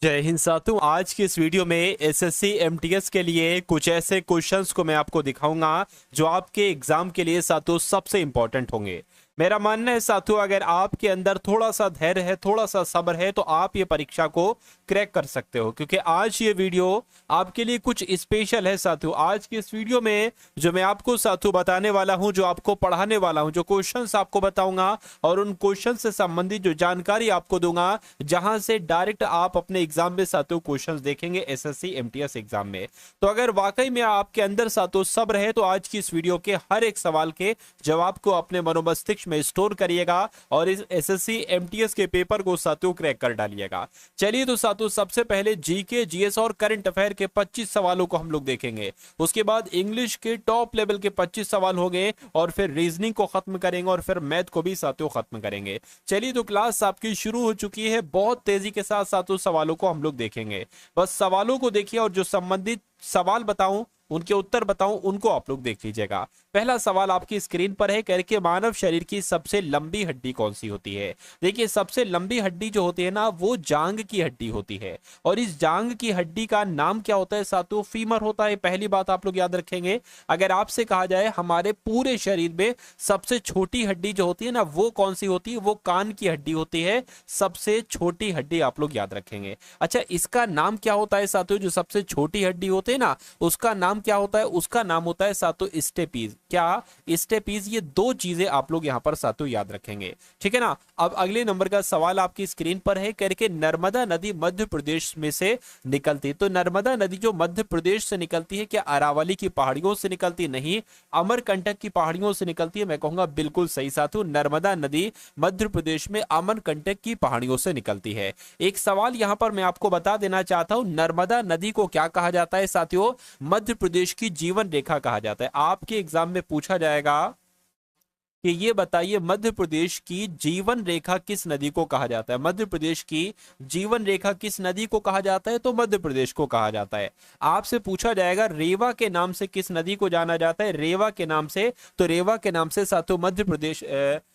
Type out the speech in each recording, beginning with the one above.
जय हिंद साथियों। आज की इस वीडियो में एसएससी एमटीएस के लिए कुछ ऐसे क्वेश्चंस को मैं आपको दिखाऊंगा जो आपके एग्जाम के लिए साथियों सबसे इंपॉर्टेंट होंगे। मेरा मानना है साथियों, अगर आपके अंदर थोड़ा सा धैर्य है, थोड़ा सा सब्र है, तो आप ये परीक्षा को क्रैक कर सकते हो, क्योंकि आज ये वीडियो आपके लिए कुछ स्पेशल है साथियों। आज की इस वीडियो में जो मैं आपको साथियों बताने वाला हूं, जो आपको पढ़ाने वाला हूं, जो क्वेश्चंस आपको बताऊंगा और उन क्वेश्चन से संबंधित जो जानकारी आपको दूंगा, जहां से डायरेक्ट आप अपने एग्जाम में साथियों क्वेश्चंस देखेंगे एसएससी एमटीएस एग्जाम में। तो अगर वाकई में आपके अंदर साथियों सब्र है, तो आज की इस वीडियो के हर एक सवाल के जवाब को अपने मनोमस्तिष्क में स्टोर करिएगा और इस एसएससी एमटीएस के पेपर को साथियों क्रैक कर डालिएगा। चलिए तो साथियों, सबसे पहले जीके, जीएस और करंट अफेयर के 25 सवालों को हम लोग देखेंगे। उसके बाद इंग्लिश के टॉप लेवल के 25 सवाल होंगे और फिर रीजनिंग को खत्म करेंगे और फिर मैथ को भी साथियों खत्म करेंगे। चलिए तो क्लास आपकी शुरू हो चुकी है। बहुत तेजी के साथ साथियों सवालों को हम लोग देखेंगे। बस सवालों को देखिए और जो संबंधित सवाल बताऊं, उनके उत्तर बताऊं, उनको आप लोग देख लीजिएगा। पहला सवाल आपकी स्क्रीन पर है, कह के मानव शरीर की सबसे लंबी हड्डी कौन सी होती है। देखिए, सबसे लंबी हड्डी जो होती है ना, वो जांग की हड्डी होती है। और इस जांग की हड्डी का नाम क्या होता है साथियों? फीमर होता है। पहली बात आप लोग याद रखेंगे। अगर आपसे कहा जाए हमारे पूरे शरीर में सबसे छोटी हड्डी जो होती है ना, वो कौन सी होती है? वो कान की हड्डी होती है। सबसे छोटी हड्डी आप लोग याद रखेंगे। अच्छा, इसका नाम क्या होता है साथियों? जो सबसे छोटी हड्डी होती है ना, उसका नाम क्या होता है? उसका नाम होता है साथियों स्टेपीज। क्या? स्टेपीज। ये दो चीजें आप लोग यहां पर साथियों याद रखेंगे, ठीक है ना। अब अगले नंबर का सवाल आपकी स्क्रीन पर है, करके नर्मदा नदी मध्य प्रदेश में से निकलती है। तो नर्मदा नदी जो मध्य प्रदेश से निकलती है, क्या अरावली की पहाड़ियों से निकलती? नहीं। अमरकंटक की पहाड़ियों से निकलती है। मैं कहूंगा बिल्कुल सही साथियों, नर्मदा नदी मध्य प्रदेश में अमरकंटक की पहाड़ियों से निकलती है। एक सवाल यहां पर मैं आपको बता देना चाहता हूं, नर्मदा नदी को क्या कहा जाता है साथियों? मध्य प्रदेश की जीवन रेखा कहा जाता है। आपके एग्जाम में पूछा जाएगा कि ये बताइए मध्य प्रदेश की जीवन रेखा किस नदी को कहा जाता है। मध्य प्रदेश की जीवन रेखा किस नदी को कहा जाता है? तो मध्य प्रदेश को कहा जाता है। आपसे पूछा जाएगा रेवा के नाम से किस नदी को जाना जाता है? रेवा के नाम से, तो रेवा के नाम से साथियों मध्य प्रदेश,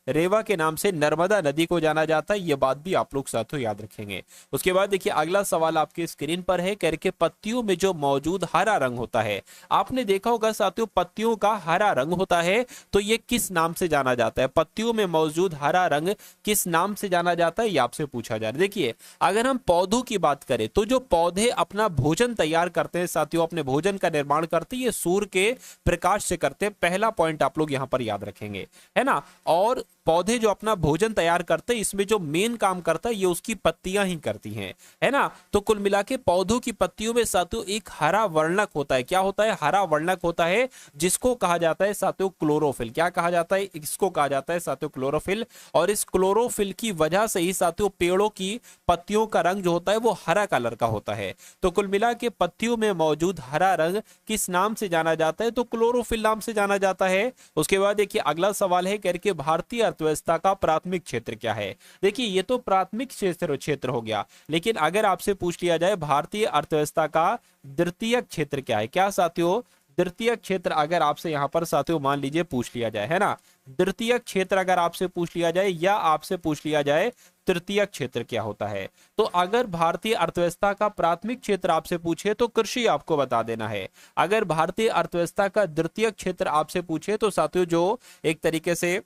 रेवा के नाम से नर्मदा नदी को जाना जाता है। ये बात भी आप लोग साथियों याद रखेंगे। उसके बाद देखिए अगला सवाल आपकी स्क्रीन पर है, करके पत्तियों में जो मौजूद हरा रंग होता है, आपने देखा होगा साथियों पत्तियों का हरा रंग होता है, तो ये किस नाम से जाना जाता है? पत्तियों में मौजूद हरा रंग किस नाम से जाना जाता है, ये आपसे पूछा जा रहा है। देखिए, अगर हम पौधों की बात करें, तो जो पौधे अपना भोजन तैयार करते हैं साथियों, अपने भोजन का निर्माण करते हैं, ये सूर्य के प्रकाश से करते हैं। पहला पॉइंट आप लोग यहां पर याद रखेंगे, है ना। और पौधे जो अपना भोजन तैयार करते हैं, इसमें जो मेन काम करता है ये उसकी पत्तियां ही करती हैं, है ना। तो कुल मिला के पौधों की पत्तियों में साथियों एक हरा वर्णक होता है। क्या होता है? हरा वर्णक होता है, जिसको कहा जाता है साथियों क्लोरोफिल। क्या कहा जाता है? इसको कहा जाता है साथियों क्लोरोफिल। और इस क्लोरोफिल की वजह से ही साथियों पेड़ों की पत्तियों का रंग जो होता है वो हरा कलर का होता है। तो कुल मिला के पत्तियों में मौजूद हरा रंग किस नाम से जाना जाता है? तो क्लोरोफिल नाम से जाना जाता है। उसके बाद देखिए अगला सवाल है, करके भारतीय अर्थव्यवस्था का प्राथमिक क्षेत्र क्या है। देखिए, ये तो प्राथमिक क्षेत्र हो गया, लेकिन अगर आपसे पूछ लिया जाए भारतीय अर्थव्यवस्था का द्वितीयक क्षेत्र क्या है, क्या साथियों? द्वितीयक क्षेत्र अगर आपसे यहां पर साथियों मान लीजिए पूछ लिया जाए, है ना, द्वितीयक क्षेत्र अगर आपसे पूछ लिया जाए या आपसे पूछ लिया जाए तृतीयक क्षेत्र क्या होता है, तो अगर भारतीय अर्थव्यवस्था का प्राथमिक क्षेत्र आपसे पूछे तो कृषि आपको बता देना है। अगर भारतीय अर्थव्यवस्था का द्वितीयक क्षेत्र आपसे पूछे तो साथियों जो एक तरीके से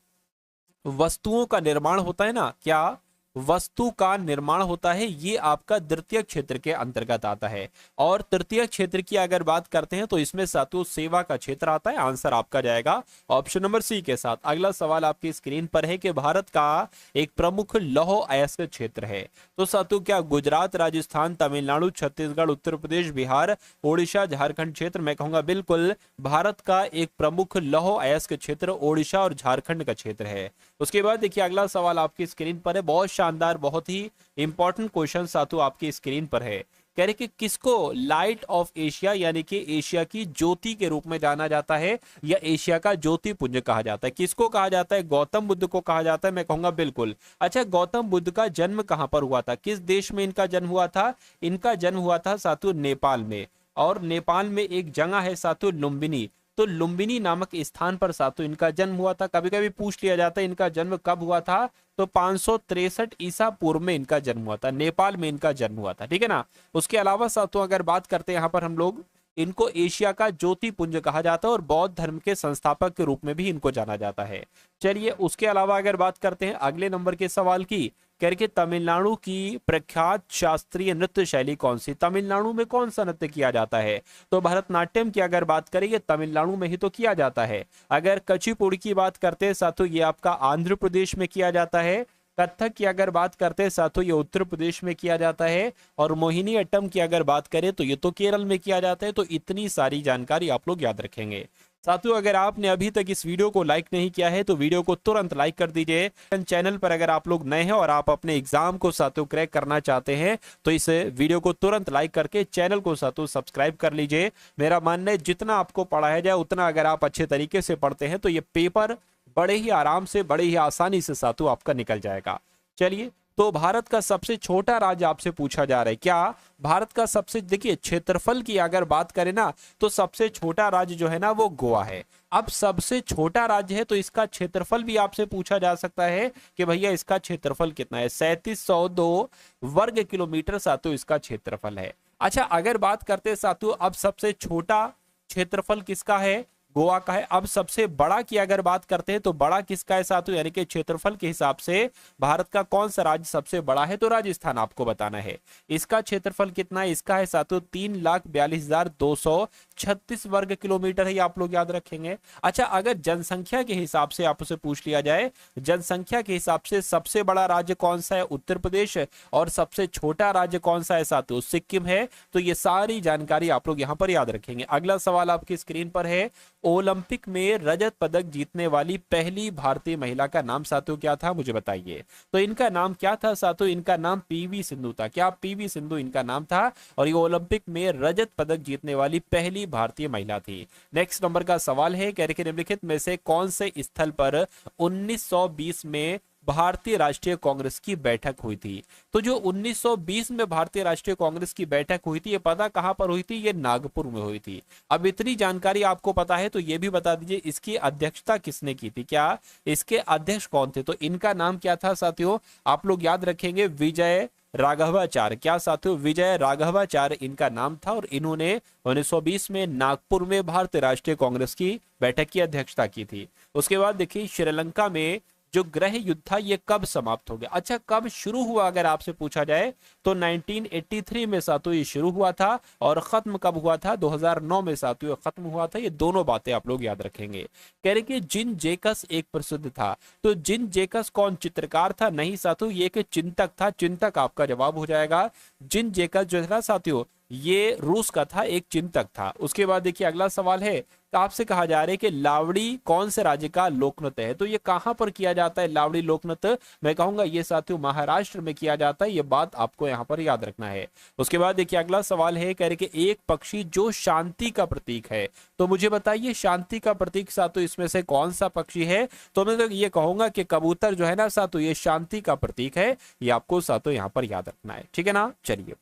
वस्तुओं का निर्माण होता है ना, क्या वस्तु का निर्माण होता है, ये आपका द्वितीय क्षेत्र के अंतर्गत आता है। और तृतीय क्षेत्र की अगर बात करते हैं तो इसमें साथियों सेवा का क्षेत्र आता है। आंसर आपका जाएगा ऑप्शन नंबर सी के साथ। अगला सवाल आपकी स्क्रीन पर है कि भारत का एक प्रमुख लौह अयस्क क्षेत्र है। तो साथियों क्या गुजरात, राजस्थान, तमिलनाडु, छत्तीसगढ़, उत्तर प्रदेश, बिहार, ओडिशा, झारखंड क्षेत्र? मैं कहूंगा बिल्कुल भारत का एक प्रमुख लौह अयस्क क्षेत्र ओडिशा और झारखंड का क्षेत्र है। उसके बाद देखिए अगला सवाल आपकी स्क्रीन पर है, बहुत शानदार, बहुत ही इंपॉर्टेंट क्वेश्चन साथियों आपकी स्क्रीन पर है। कह रहे कि किसको लाइट ऑफ एशिया यानी कि एशिया की ज्योति के रूप में जाना जाता है या एशिया का ज्योति पुंज कहा जाता है? किसको कहा जाता है? गौतम बुद्ध को कहा जाता है। मैं कहूंगा बिल्कुल। अच्छा, गौतम बुद्ध का जन्म कहां पर हुआ था? किस देश में इनका जन्म हुआ था? इनका जन्म हुआ था साथियों नेपाल में। और नेपाल में एक जगह है साथियों लुम्बिनी। तो लुम्बिनी नामक स्थान पर साथियों इनका जन्म हुआ था। कभी कभी पूछ लिया जाता है इनका जन्म कब हुआ था, तो 563 ईसा पूर्व में इनका जन्म हुआ था, नेपाल में इनका जन्म हुआ था, ठीक है ना। उसके अलावा साथियों अगर बात करते हैं यहाँ पर हम लोग, इनको एशिया का ज्योतिपुंज कहा जाता है और बौद्ध धर्म के संस्थापक के रूप में भी इनको जाना जाता है। चलिए उसके अलावा अगर बात करते हैं अगले नंबर के सवाल की, करके तमिलनाडु की प्रख्यात शास्त्रीय नृत्य शैली कौन सी, तमिलनाडु में कौन सा नृत्य किया जाता है, तो भरतनाट्यम की अगर बात करें ये तमिलनाडु में ही तो किया जाता है। अगर कुचिपुड़ी की बात करते हैं साथियों ये आपका आंध्र प्रदेश में किया जाता है। कथक की अगर बात करते हैं साथियों ये उत्तर प्रदेश में किया जाता है। और मोहिनी अट्टम की अगर बात करें तो ये तो केरल में किया जाता है। तो इतनी सारी जानकारी आप लोग याद रखेंगे। साथियों अगर आपने अभी तक इस वीडियो को लाइक नहीं किया है तो वीडियो को तुरंत लाइक कर दीजिए। चैनल पर अगर आप लोग नए हैं और आप अपने एग्जाम को साथियों क्रैक करना चाहते हैं तो इस वीडियो को तुरंत लाइक करके चैनल को साथियों सब्सक्राइब कर लीजिए। मेरा मानना है जितना आपको पढ़ाया जाए उतना अगर आप अच्छे तरीके से पढ़ते हैं तो ये पेपर बड़े ही आराम से, बड़े ही आसानी से साथियों आपका निकल जाएगा। चलिए तो भारत का सबसे छोटा राज्य आपसे पूछा जा रहा है क्या, भारत का सबसे, देखिए क्षेत्रफल की अगर बात करें ना तो सबसे छोटा राज्य जो है ना वो गोवा है। अब सबसे छोटा राज्य है तो इसका क्षेत्रफल भी आपसे पूछा जा सकता है कि भैया इसका क्षेत्रफल कितना है, 3702 वर्ग किलोमीटर साथियों इसका क्षेत्रफल है। अच्छा अगर बात करते हैं साथियों अब सबसे छोटा क्षेत्रफल किसका है, गोवा का है। अब सबसे बड़ा की अगर बात करते हैं तो बड़ा किसका है साथियों, यानी कि क्षेत्रफल के हिसाब से भारत का कौन सा राज्य सबसे बड़ा है, तो राजस्थान आपको बताना है। इसका क्षेत्रफल कितना है, इसका है साथियों 3,42,236 वर्ग किलोमीटर है, आप लोग याद रखेंगे। अच्छा अगर जनसंख्या के हिसाब से आपसे पूछ लिया जाए, जनसंख्या के हिसाब से सबसे बड़ा राज्य कौन सा है, उत्तर प्रदेश, और सबसे छोटा राज्य कौन सा है साथियों, सिक्किम है। तो ये सारी जानकारी आप लोग यहाँ पर याद रखेंगे। अगला सवाल आपकी स्क्रीन पर है, ओलंपिक में रजत पदक जीतने वाली पहली भारतीय महिला का नाम साथियों क्या था, मुझे बताइए। तो इनका नाम क्या था साथियों, इनका नाम पीवी सिंधु था। क्या, पीवी सिंधु इनका नाम था और ये ओलंपिक में रजत पदक जीतने वाली पहली भारतीय महिला थी। नेक्स्ट नंबर का सवाल है, कह रहे निम्नलिखित में से कौन से स्थल पर 1920 में भारतीय राष्ट्रीय कांग्रेस की बैठक हुई थी। तो जो 1920 में भारतीय राष्ट्रीय कांग्रेस की बैठक हुई थी, ये पता कहां पर हुई थी, ये नागपुर में हुई थी। अब इतनी जानकारी आपको पता है तो ये भी बता दीजिए इसकी अध्यक्षता किसने की थी, क्या इसके अध्यक्ष कौन थे, तो इनका नाम क्या था साथियों, आप लोग याद रखेंगे विजय राघवाचार्य। क्या साथियों, विजय राघवाचार्य इनका नाम था और इन्होंने 1920 में नागपुर में भारतीय राष्ट्रीय कांग्रेस की बैठक की अध्यक्षता की थी। उसके बाद देखिए श्रीलंका में जो गृह युद्ध था ये कब समाप्त हो गया। अच्छा कब शुरू हुआ अगर आपसे पूछा जाए तो 1983 में साथियों ये शुरू हुआ था और खत्म कब हुआ था, 2009 में साथियों खत्म हुआ था। ये दोनों बातें आप लोग याद रखेंगे। कह रहे कि जिन जेकस एक प्रसिद्ध था, तो जिन जेकस कौन, चित्रकार था, नहीं साथियों ये एक चिंतक था। चिंतक आपका जवाब हो जाएगा। जिन जेकस जो था साथियों ये रूस का था, एक चिंतक था। उसके बाद देखिए अगला सवाल है, तो आपसे कहा जा रहा है कि लावड़ी कौन से राज्य का लोक नृत्य है, तो ये कहां पर किया जाता है लावड़ी लोक नृत्य, मैं कहूंगा ये साथियों महाराष्ट्र में किया जाता है। ये बात आपको यहां पर याद रखना है। उसके बाद देखिए अगला सवाल है, कह रहे कि एक पक्षी जो शांति का प्रतीक है, तो मुझे बताइए शांति का प्रतीक साथियों इसमें से कौन सा पक्षी है, तो मैं तो ये कहूंगा कि कबूतर जो है ना साथियों ये शांति का प्रतीक है। ये आपको साथियों यहां पर याद रखना है, ठीक है ना। चलिए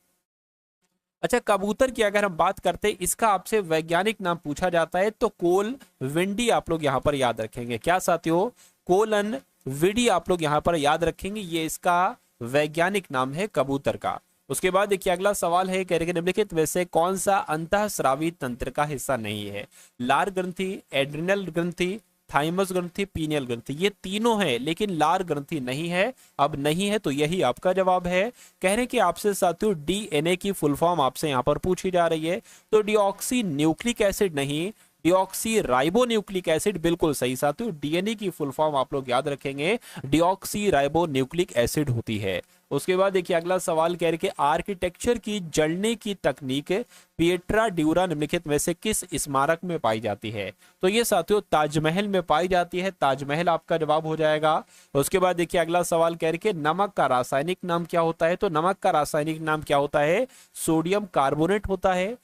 अच्छा कबूतर की अगर हम बात करते हैं, इसका आपसे वैज्ञानिक नाम पूछा जाता है तो कोल विंडी आप लोग यहां पर याद रखेंगे। क्या साथियों, कोलन विडी आप लोग यहां पर याद रखेंगे, ये इसका वैज्ञानिक नाम है कबूतर का। उसके बाद देखिए अगला सवाल है, कह रहे निम्नलिखित वैसे कौन सा अंतःस्रावी तंत्र का हिस्सा नहीं है, लार ग्रंथि, एड्रिनल ग्रंथि, थाइमस ग्रंथि, पीनियल ग्रंथि, ये तीनों है लेकिन लार ग्रंथि नहीं है। अब नहीं है तो यही आपका जवाब है। कह रहे कि आपसे साथियों डीएनए की फुल फॉर्म आपसे यहां पर पूछी जा रही है, तो डिऑक्सी न्यूक्लिक एसिड नहीं, डिऑक्सी राइबो न्यूक्लिक एसिड बिल्कुल सही साथियों। डीएनए की फुल फॉर्म आप लोग याद रखेंगे, डिऑक्सी राइबो न्यूक्लिक एसिड होती है। उसके बाद देखिए अगला सवाल कह रहे कि आर्किटेक्चर की जलने की तकनीक पिएट्रा ड्यूरा निम्नलिखित में से किस स्मारक में पाई जाती है, तो ये साथियों ताजमहल में पाई जाती है। ताजमहल आपका जवाब हो जाएगा। उसके बाद देखिए अगला सवाल कह रहे कि नमक का रासायनिक नाम क्या होता है, तो नमक का रासायनिक नाम क्या होता है, सोडियम कार्बोनेट होता है,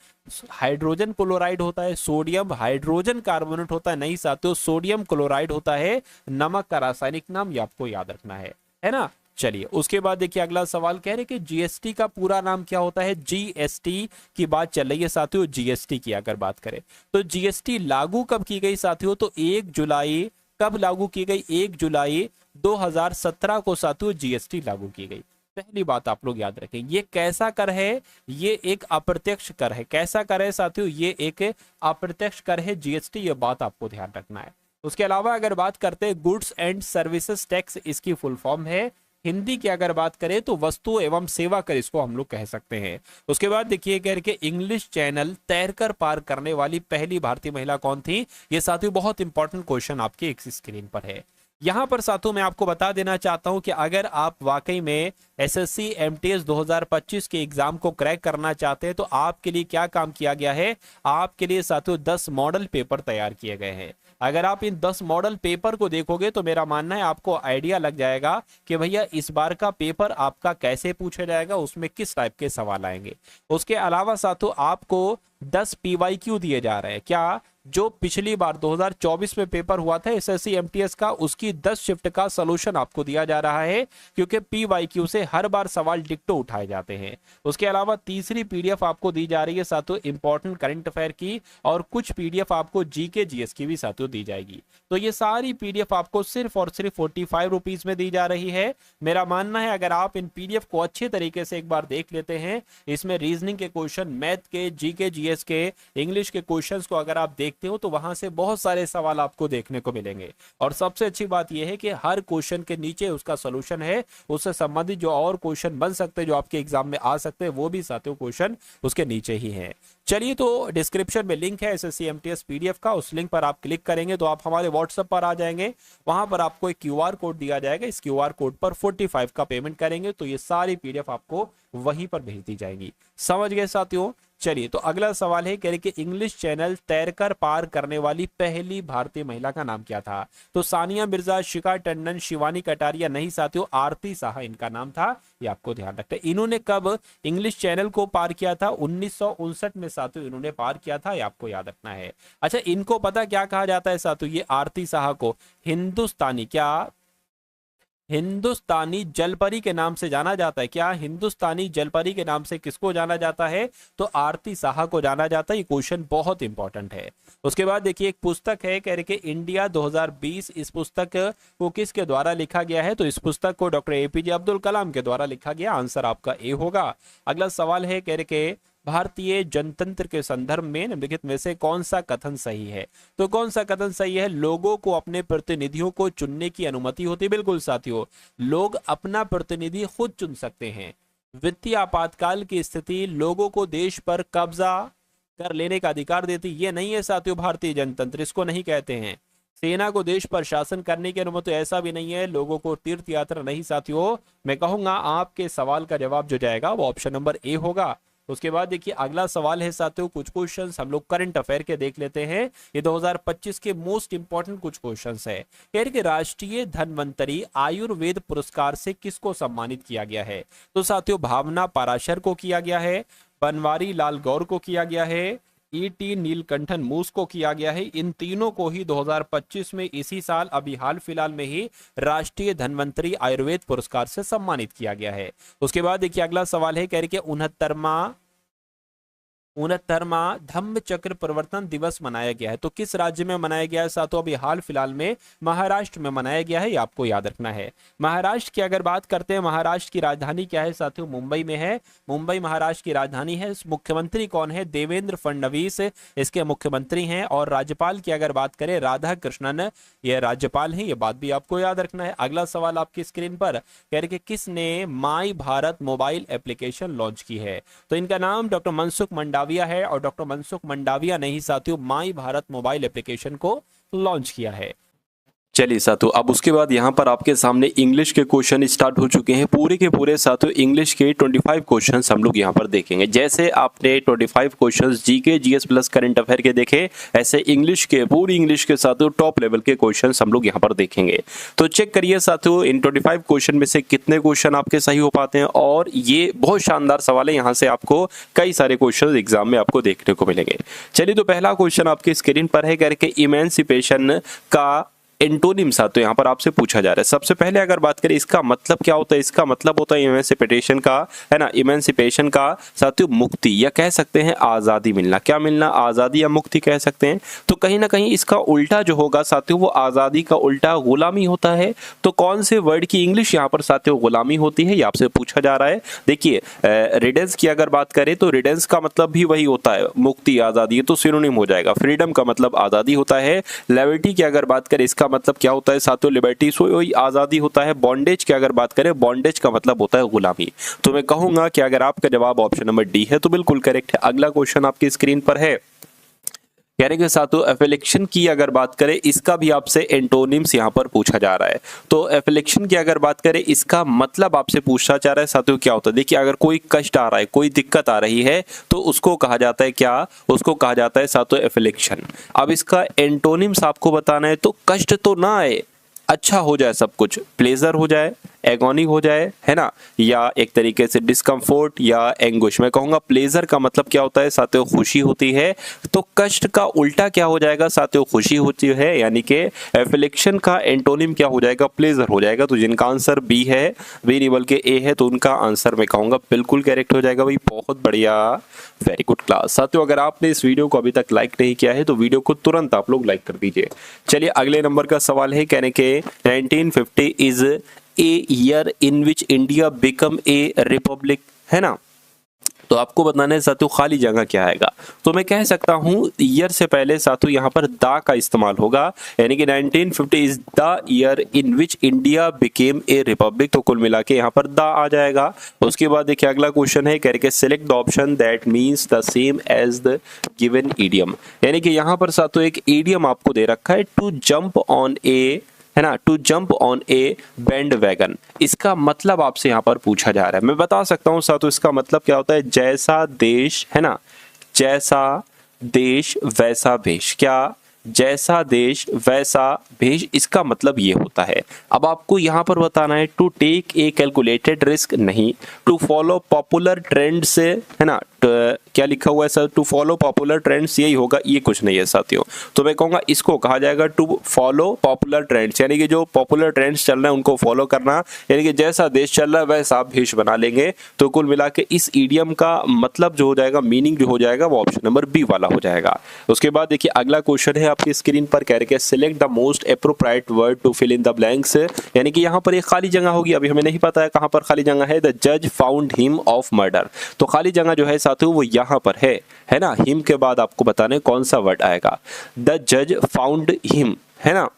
हाइड्रोजन क्लोराइड होता है, सोडियम हाइड्रोजन कार्बोनेट होता है, नहीं साथियों सोडियम क्लोराइड होता है नमक का रासायनिक नाम, ये आपको याद रखना है ना। चलिए उसके बाद देखिए अगला सवाल कह रहे कि जीएसटी का पूरा नाम क्या होता है। जीएसटी की बात चल रही है साथियों। जीएसटी की अगर बात करें तो जीएसटी लागू कब की गई साथियों, तो 1 जुलाई, कब लागू की गई, 1 जुलाई 2017 को साथियों जीएसटी लागू की गई। पहली बात आप लोग याद रखें, ये कैसा कर है, ये एक अप्रत्यक्ष कर है। कैसा कर है साथियों, ये एक अप्रत्यक्ष कर है जीएसटी, ये बात आपको ध्यान रखना है। उसके अलावा अगर बात करते हैं गुड्स एंड सर्विसेज टैक्स, इसकी फुल फॉर्म है। हिंदी की अगर बात करें तो वस्तु एवं सेवा कर इसको हम लोग कह सकते हैं। उसके बाद देखिए कह के इंग्लिश चैनल तैरकर पार करने वाली पहली भारतीय महिला कौन थी। ये साथियों बहुत इंपॉर्टेंट क्वेश्चन आपके एक स्क्रीन पर है। यहां पर साथियों मैं आपको बता देना चाहता हूं कि अगर आप वाकई में एसएससी एमटीएस 2025 के एग्जाम को क्रैक करना चाहते हैं तो आपके लिए क्या काम किया गया है, आपके लिए साथियों 10 मॉडल पेपर तैयार किए गए हैं। अगर आप इन 10 मॉडल पेपर को देखोगे तो मेरा मानना है आपको आइडिया लग जाएगा कि भैया इस बार का पेपर आपका कैसे पूछा जाएगा, उसमें किस टाइप के सवाल आएंगे। उसके अलावा साथियों आपको 10 पीवाईक्यू दिए जा रहे हैं। क्या, जो पिछली बार 2024 में पेपर हुआ था एसएससी एमटीएस का, उसकी 10 शिफ्ट का सॉल्यूशन आपको दिया जा रहा है, क्योंकि पीवाईक्यू से हर बार सवाल डिक्टो उठाए जाते हैं। उसके अलावा तीसरी पीडीएफ आपको दी जा रही है साथियों इंपॉर्टेंट करंट अफेयर की, और कुछ पीडीएफ आपको जीके जीएस की भी साथियों दी जाएगी। तो ये सारी पीडीएफ आपको सिर्फ और सिर्फ 45 रुपीज में दी जा रही है। मेरा मानना है अगर आप इन पीडीएफ को अच्छे तरीके से एक बार देख लेते हैं, इसमें रीजनिंग के क्वेश्चन, मैथ के, जीके जीएस के, इंग्लिश के क्वेश्चंस को अगर आप देखते हो तो वहां से बहुत सारे सवाल आपको देखने को मिलेंगे। और सबसे अच्छी बात यह है कि हर क्वेश्चन के नीचे उसका सॉल्यूशन है, उससे संबंधित जो और क्वेश्चन बन सकते हैं, जो आपके एग्जाम में आ सकते हैं, वो भी साथियों क्वेश्चन उसके नीचे ही है। चलिए तो डिस्क्रिप्शन में लिंक है एसएससी एमटीएस पीडीएफ का, उस लिंक पर आप क्लिक करेंगे तो आप हमारे व्हाट्सएप पर आ जाएंगे। वहां पर आपको एक क्यूआर कोड दिया जाएगा, इस क्यूआर कोड पर 45 का पेमेंट करेंगे तो ये सारी पीडीएफ आपको वहीं पर भेज दी जाएगी। समझ गए साथियों। चलिए तो अगला सवाल है, कह रहे कि इंग्लिश चैनल तैरकर पार करने वाली पहली भारतीय महिला का नाम क्या था। तो सानिया मिर्जा, शिखा टंडन, शिवानी कटारिया नहीं साथियों, आरती साहा इनका नाम था। ये आपको ध्यान रखना है। इन्होंने कब इंग्लिश चैनल को पार किया था, 1959 में साथियों इन्होंने पार किया था, ये आपको याद रखना है। अच्छा, इनको पता क्या कहा जाता है साथियों, ये आरती साहा को हिंदुस्तानी, क्या हिंदुस्तानी जलपरी के नाम से जाना जाता है। क्या हिंदुस्तानी जलपरी के नाम से किसको जाना जाता है, तो आरती साहा को जाना जाता है। ये क्वेश्चन बहुत इंपॉर्टेंट है। उसके बाद देखिए एक पुस्तक है, कह रहे कि इंडिया 2020, इस पुस्तक को किसके द्वारा लिखा गया है, तो इस पुस्तक को डॉक्टर एपीजे अब्दुल कलाम के द्वारा लिखा गया। आंसर आपका ए होगा। अगला सवाल है, कह रहे कि भारतीय जनतंत्र के संदर्भ में निम्नलिखित में से कौन सा कथन सही है। तो कौन सा कथन सही है, लोगों को अपने प्रतिनिधियों को चुनने की अनुमति होती है। बिल्कुल साथियों, लोग अपना प्रतिनिधि खुद चुन सकते हैं। वित्तीय आपातकाल की स्थिति लोगों को देश पर कब्जा कर लेने का अधिकार देती, ये नहीं है साथियों भारतीय जनतंत्र, इसको नहीं कहते हैं। सेना को देश पर शासन करने की अनुमति, ऐसा भी नहीं है। लोगों को तीर्थ यात्रा, नहीं साथियों। मैं कहूंगा आपके सवाल का जवाब जो जाएगा वो ऑप्शन नंबर ए होगा। उसके बाद देखिए अगला सवाल है साथियों, कुछ क्वेश्चंस हम लोग करंट अफेयर के देख लेते हैं। ये 2025 के मोस्ट इंपॉर्टेंट कुछ क्वेश्चंस है। कह रहे कि राष्ट्रीय धन्वंतरी आयुर्वेद पुरस्कार से किसको सम्मानित किया गया है। तो साथियों भावना पाराशर को किया गया है, बनवारी लाल गौर को किया गया है, ईटी नीलकंठन मूस को किया गया है। इन तीनों को ही 2025 में इसी साल अभी हाल फिलहाल में ही राष्ट्रीय धन्वंतरी आयुर्वेद पुरस्कार से सम्मानित किया गया है। उसके बाद देखिए अगला सवाल है, कह रहे कि 69वां धम्म चक्र परिवर्तन दिवस मनाया गया है। तो किस राज्य में मनाया गया है साथियों, अभी हाल फिलहाल में महाराष्ट्र में मनाया गया है। ये आपको याद रखना है। महाराष्ट्र की अगर बात करते हैं, महाराष्ट्र की राजधानी क्या है साथियों, मुंबई में है। मुंबई महाराष्ट्र की राजधानी है। मुख्यमंत्री कौन है, देवेंद्र फडणवीस इसके मुख्यमंत्री हैं। और राज्यपाल की अगर बात करें, राधा कृष्णन ये राज्यपाल हैं। ये बात भी आपको याद रखना है। अगला सवाल आपकी स्क्रीन पर, कह रहे कि किसने माई भारत मोबाइल एप्लीकेशन लॉन्च की है। तो इनका नाम डॉक्टर मनसुख मंडाविया है, और डॉक्टर मनसुख मंडाविया ने ही साथियों माई भारत मोबाइल एप्लीकेशन को लॉन्च किया है। चलिए साथियों, अब उसके बाद यहाँ पर आपके सामने इंग्लिश के क्वेश्चन स्टार्ट हो चुके हैं। पूरे के पूरे साथियों इंग्लिश के 25 क्वेश्चंस हम लोग यहाँ पर देखेंगे। जैसे आपने 25 questions GK GS plus current affair के देखे, ऐसे इंग्लिश के, पूरी इंग्लिश के साथियों टॉप लेवल के क्वेश्चंस हम लोग यहाँ पर देखेंगे। तो चेक करिए साथियों इन 25 क्वेश्चन में से कितने क्वेश्चन आपके सही हो पाते हैं। और ये बहुत शानदार सवाल है, यहाँ से आपको कई सारे क्वेश्चन एग्जाम में आपको देखने को मिलेंगे। चलिए तो पहला क्वेश्चन आपके स्क्रीन पर है, कह रहे कि इमेंसिपेशन का एंटोनिम साथियों यहाँ पर आपसे पूछा जा रहा है। सबसे पहले अगर बात करें इसका मतलब क्या होता है, इसका मतलब होता है इमेंसिपेशन का, है ना, इमेंसिपेशन का साथियों मुक्ति, या कह सकते हैं आजादी मिलना। क्या मिलना? आजादी या मुक्ति कह सकते हैं। तो कहीं ना कहीं इसका उल्टा जो होगा साथियों वो आजादी का उल्टा गुलामी होता है। तो कौन से वर्ड की इंग्लिश यहाँ पर साथियों गुलामी होती है, ये आपसे पूछा जा रहा है। देखिए रिडेंस की अगर बात करें तो रिडेंस का मतलब भी वही होता है, मुक्ति, आजादी, तो सिनोनिम हो जाएगा। फ्रीडम का मतलब आजादी होता है। लिबर्टी की अगर बात करें इसका मतलब क्या होता है साथियों? लिबर्टी, सो वही आजादी होता है। बॉन्डेज की अगर बात करें, बॉन्डेज का मतलब होता है गुलामी। तो मैं कहूंगा कि अगर आपका जवाब ऑप्शन नंबर डी है तो बिल्कुल करेक्ट है। अगला क्वेश्चन आपकी स्क्रीन पर है, कह रहे कि साथियों एफिलिक्शन की अगर बात करें इसका भी आपसे एंटोनिम्स यहाँ पर पूछा जा रहा है। तो एफिलिक्शन की अगर बात करें इसका मतलब आपसे पूछा जा रहा है साथियों क्या होता है। देखिए अगर कोई कष्ट आ रहा है, कोई दिक्कत आ रही है तो उसको कहा जाता है क्या? उसको कहा जाता है साथियों एफिलिक्शन। अब इसका एंटोनिम्स आपको बताना है तो कष्ट तो ना आए, अच्छा हो जाए सब कुछ, प्लेजर हो जाए, एगोनी हो जाए, है ना, या एक तरीके से डिस्कम्फोर्ट या एंगुश। मैं कहूंगा प्लेजर का मतलब क्या होता है साथियों? खुशी होती है। तो कष्ट का उल्टा क्या हो जाएगा साथियों? खुशी होती है, यानी कि एफिलिक्शन का एंटोनिम क्या हो जाएगा? प्लेजर हो जाएगा। तो जिनका आंसर बी है, बी नहीं बल्कि ए है, तो उनका आंसर मैं कहूंगा बिल्कुल करेक्ट हो जाएगा भाई। बहुत बढ़िया, वेरी गुड क्लास। साथियों अगर आपने इस वीडियो को अभी तक लाइक नहीं किया है तो वीडियो को तुरंत आप लोग लाइक कर दीजिए। चलिए अगले नंबर का सवाल है, कहने के 1950 is a year in which India become a Republic, है ना। तो आपको बताना है साथियों खाली जगह क्या आएगा। तो मैं कह सकता हूं ईयर से पहले साथियों यहां पर दा का इस्तेमाल होगा, यानी कि 1950 is the year in which India became a Republic. तो कुल मिला के यहां पर दा आ जाएगा। उसके बाद देखिए अगला क्वेश्चन है, कह के select the option that means the same as the given idiom, यानी कि यहां पर साथियों एक ईडियम आपको दे रखा है, टू जंप ऑन ए, है ना, to jump on a bandwagon. इसका मतलब आपसे यहां पर पूछा जा रहा है। मैं बता सकता हूं साथियों इसका मतलब क्या होता है? जैसा देश, है ना, जैसा देश वैसा भेष। क्या? जैसा देश वैसा भेष, इसका मतलब ये होता है। अब आपको यहां पर बताना है to take a calculated risk नहीं, टू फॉलो पॉपुलर ट्रेंड से, है ना, क्या लिखा हुआ है sir? To follow popular trends, यही होगा, ये कुछ नहीं है साथियों। तो मैं कहूंगा इसको कहा जाएगा टू फॉलो पॉपुलर ट्रेंड्स, यानी कि जो पॉपुलर ट्रेंड्स चल रहे हैं उनको फॉलो करना, यानी कि जैसा देश चल रहा है वैसा आप भेष बना लेंगे। तो कुल मिला के इस ईडियम का मतलब जो हो जाएगा, मीनिंग जो हो जाएगा वो ऑप्शन नंबर बी वाला हो जाएगा। उसके बाद देखिए अगला क्वेश्चन है आपकी स्क्रीन पर, कह रहे select the most appropriate word to fill in the blanks, यानी कि यहाँ पर एक खाली जगह होगी। अभी हमें नहीं पता है कहाँ पर खाली जगह है। द जज फाउंड हिम ऑफ मर्डर, तो खाली जगह जो है साथियों वो यहाँ पर है ना। हिम के बाद आपको बताने कौन सा वर्ड आएगा। द जज फाउंड हिम, है ना,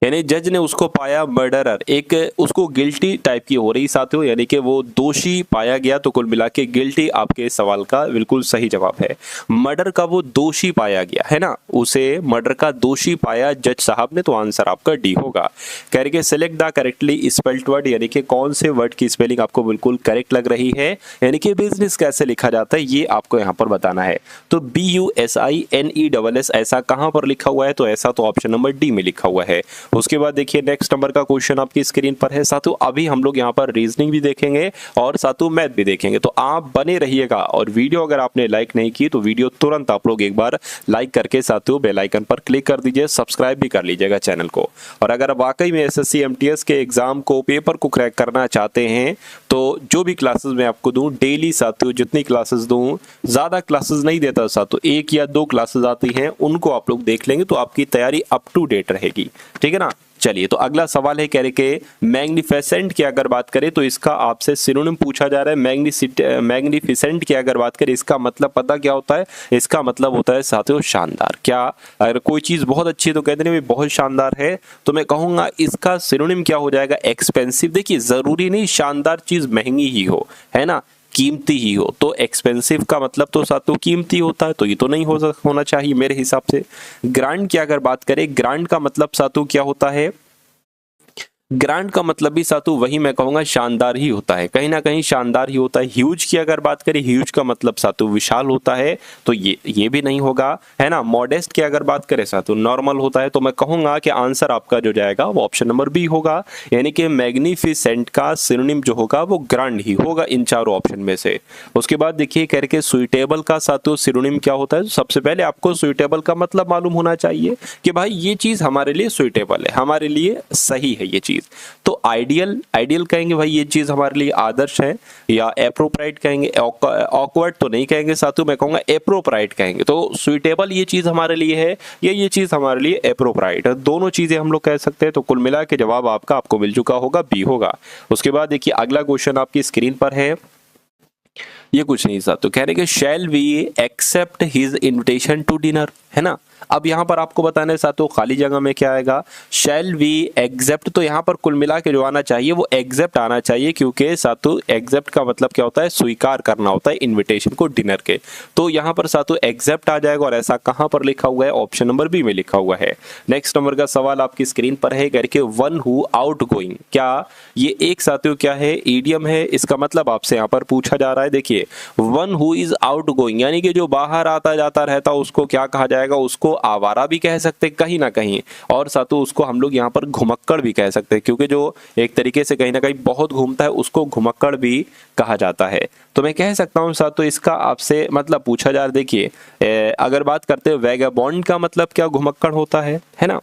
यानी जज ने उसको पाया मर्डरर, एक उसको गिल्टी टाइप की हो रही साथियों, यानी कि वो दोषी पाया गया। तो कुल मिला के गिल्टी आपके सवाल का बिल्कुल सही जवाब है। मर्डर का वो दोषी पाया गया, है ना, उसे मर्डर का दोषी पाया जज साहब ने। तो आंसर आपका डी होगा। कह रहे select the correctly spelled word, यानी कि कौन से वर्ड की स्पेलिंग आपको बिल्कुल करेक्ट लग रही है, यानी कि बिजनेस कैसे लिखा जाता है ये आपको यहाँ पर बताना है। तो BUSINESS ऐसा कहाँ पर लिखा हुआ है? तो ऐसा तो ऑप्शन नंबर डी में लिखा हुआ है। उसके बाद देखिए नेक्स्ट नंबर का क्वेश्चन आपकी स्क्रीन पर है साथियों। अभी हम लोग यहाँ पर रीजनिंग भी देखेंगे और साथियों मैथ भी देखेंगे, तो आप बने रहिएगा। और वीडियो अगर आपने लाइक नहीं की तो वीडियो तुरंत आप लोग एक बार लाइक करके साथियों बेल आइकन पर क्लिक कर दीजिए, सब्सक्राइब भी कर लीजिएगा चैनल को। और अगर वाकई में SSC MTS के एग्जाम को, पेपर को क्रैक करना चाहते हैं तो जो भी क्लासेस मैं आपको दूं डेली साथियों, जितनी क्लासेस दूं, ज्यादा क्लासेस नहीं देता साथियों, 1 या 2 क्लासेस आती हैं, उनको आप लोग देख लेंगे तो आपकी तैयारी अप टू डेट रहेगी, ठीक है ना। चलिए तो अगला सवाल है, कह रहे कि मैग्निफिसेंट की अगर बात करें तो इसका आपसे सिनोनिम पूछा जा रहा है। मैग्निफिसेंट की अगर बात करें इसका मतलब पता क्या होता है? इसका मतलब होता है साथियों शानदार। क्या? अगर कोई चीज बहुत अच्छी है तो कहते हैं बहुत शानदार है, तो मैं कहूंगा इसका सिनोनिम क्या हो जाएगा? एक्सपेंसिव। देखिए जरूरी नहीं शानदार चीज महंगी ही हो, है ना, कीमती ही हो। तो एक्सपेंसिव का मतलब तो साथियों कीमती होता है, तो ये तो नहीं होना चाहिए मेरे हिसाब से। ग्रांड की अगर बात करें, ग्रांड का मतलब साथियों क्या होता है? ग्रैंड का मतलब भी सातु वही मैं कहूंगा शानदार ही होता है, कहीं ना कहीं शानदार ही होता है। ह्यूज की अगर बात करें, ह्यूज का मतलब सातु विशाल होता है, तो ये भी नहीं होगा, है ना। मॉडेस्ट की अगर बात करें सातु नॉर्मल होता है, तो मैं कहूंगा कि आंसर आपका जो जाएगा वो ऑप्शन नंबर बी होगा, यानी कि मैग्निफिसेंट का सिनोनिम जो होगा वो ग्रैंड ही होगा इन चारों ऑप्शन में से। उसके बाद देखिए करके सुइटेबल का सातु सिनोनिम क्या होता है। तो सबसे पहले आपको सुइटेबल का मतलब मालूम होना चाहिए कि भाई ये चीज हमारे लिए सुइटेबल है, हमारे लिए सही है ये चीज। तो आइडियल कहेंगे भाई ये चीज हमारे लिए आदर्श है, या एप्रोप्राइट कहेंगे, ऑकवर्ड तो नहीं कहेंगे साथों, मैं कहूंगा एप्रोप्राइट कहेंगे। तो सुइटेबल ये चीज हमारे लिए है, या ये चीज हमारे लिए एप्रोप्राइट है, दोनों चीजें हम लोग कह सकते हैं। तो कुल मिला के जवाब आपको मिल चुका होगा, बी होगा। उसके बाद देखिए अगला क्वेश्चन आपकी स्क्रीन पर है, ये कुछ नहीं साथों, कह रहे कि shall we accept his invitation to dinner, है ना। अब यहाँ पर आपको बताने साथों खाली जगह में क्या आएगा, शैल वी एक्सेप्ट। तो यहाँ पर कुल मिला के जो आना चाहिए वो एक्सेप्ट आना चाहिए, क्योंकि साथों एक्सेप्ट का मतलब क्या होता है, स्वीकार करना होता है इनविटेशन को डिनर के। तो यहाँ पर साथों एक्सेप्ट आ जाएगा, और ऐसा कहाँ पर लिखा हुआ है, ऑप्शन नंबर बी में लिखा हुआ है। नेक्स्ट नंबर का सवाल आपकी स्क्रीन पर है, करके वन हु आउट गोइंग, क्या ये एक साथियों क्या है, ईडियम है। इसका मतलब आपसे यहाँ पर पूछा जा रहा है, देखिए one who is out going, यानी कि जो बाहर आता जाता रहता उसको क्या कहा जाएगा, उसको आवारा भी कह सकते कहीं ना कहीं, और साथों उसको हम लोग यहाँ पर घुमक्कड़ भी कह सकते हैं, क्योंकि जो एक तरीके से कहीं ना कहीं बहुत घूमता है उसको घुमक्कड़ भी कहा जाता है। तो मैं कह सकता हूँ साथों इसका आपसे मतलब पूछा जा रहा है। देखिए अगर बात करते हैं वैगाबॉन्ड का मतलब क्या घुमक्कड़ होता है ना।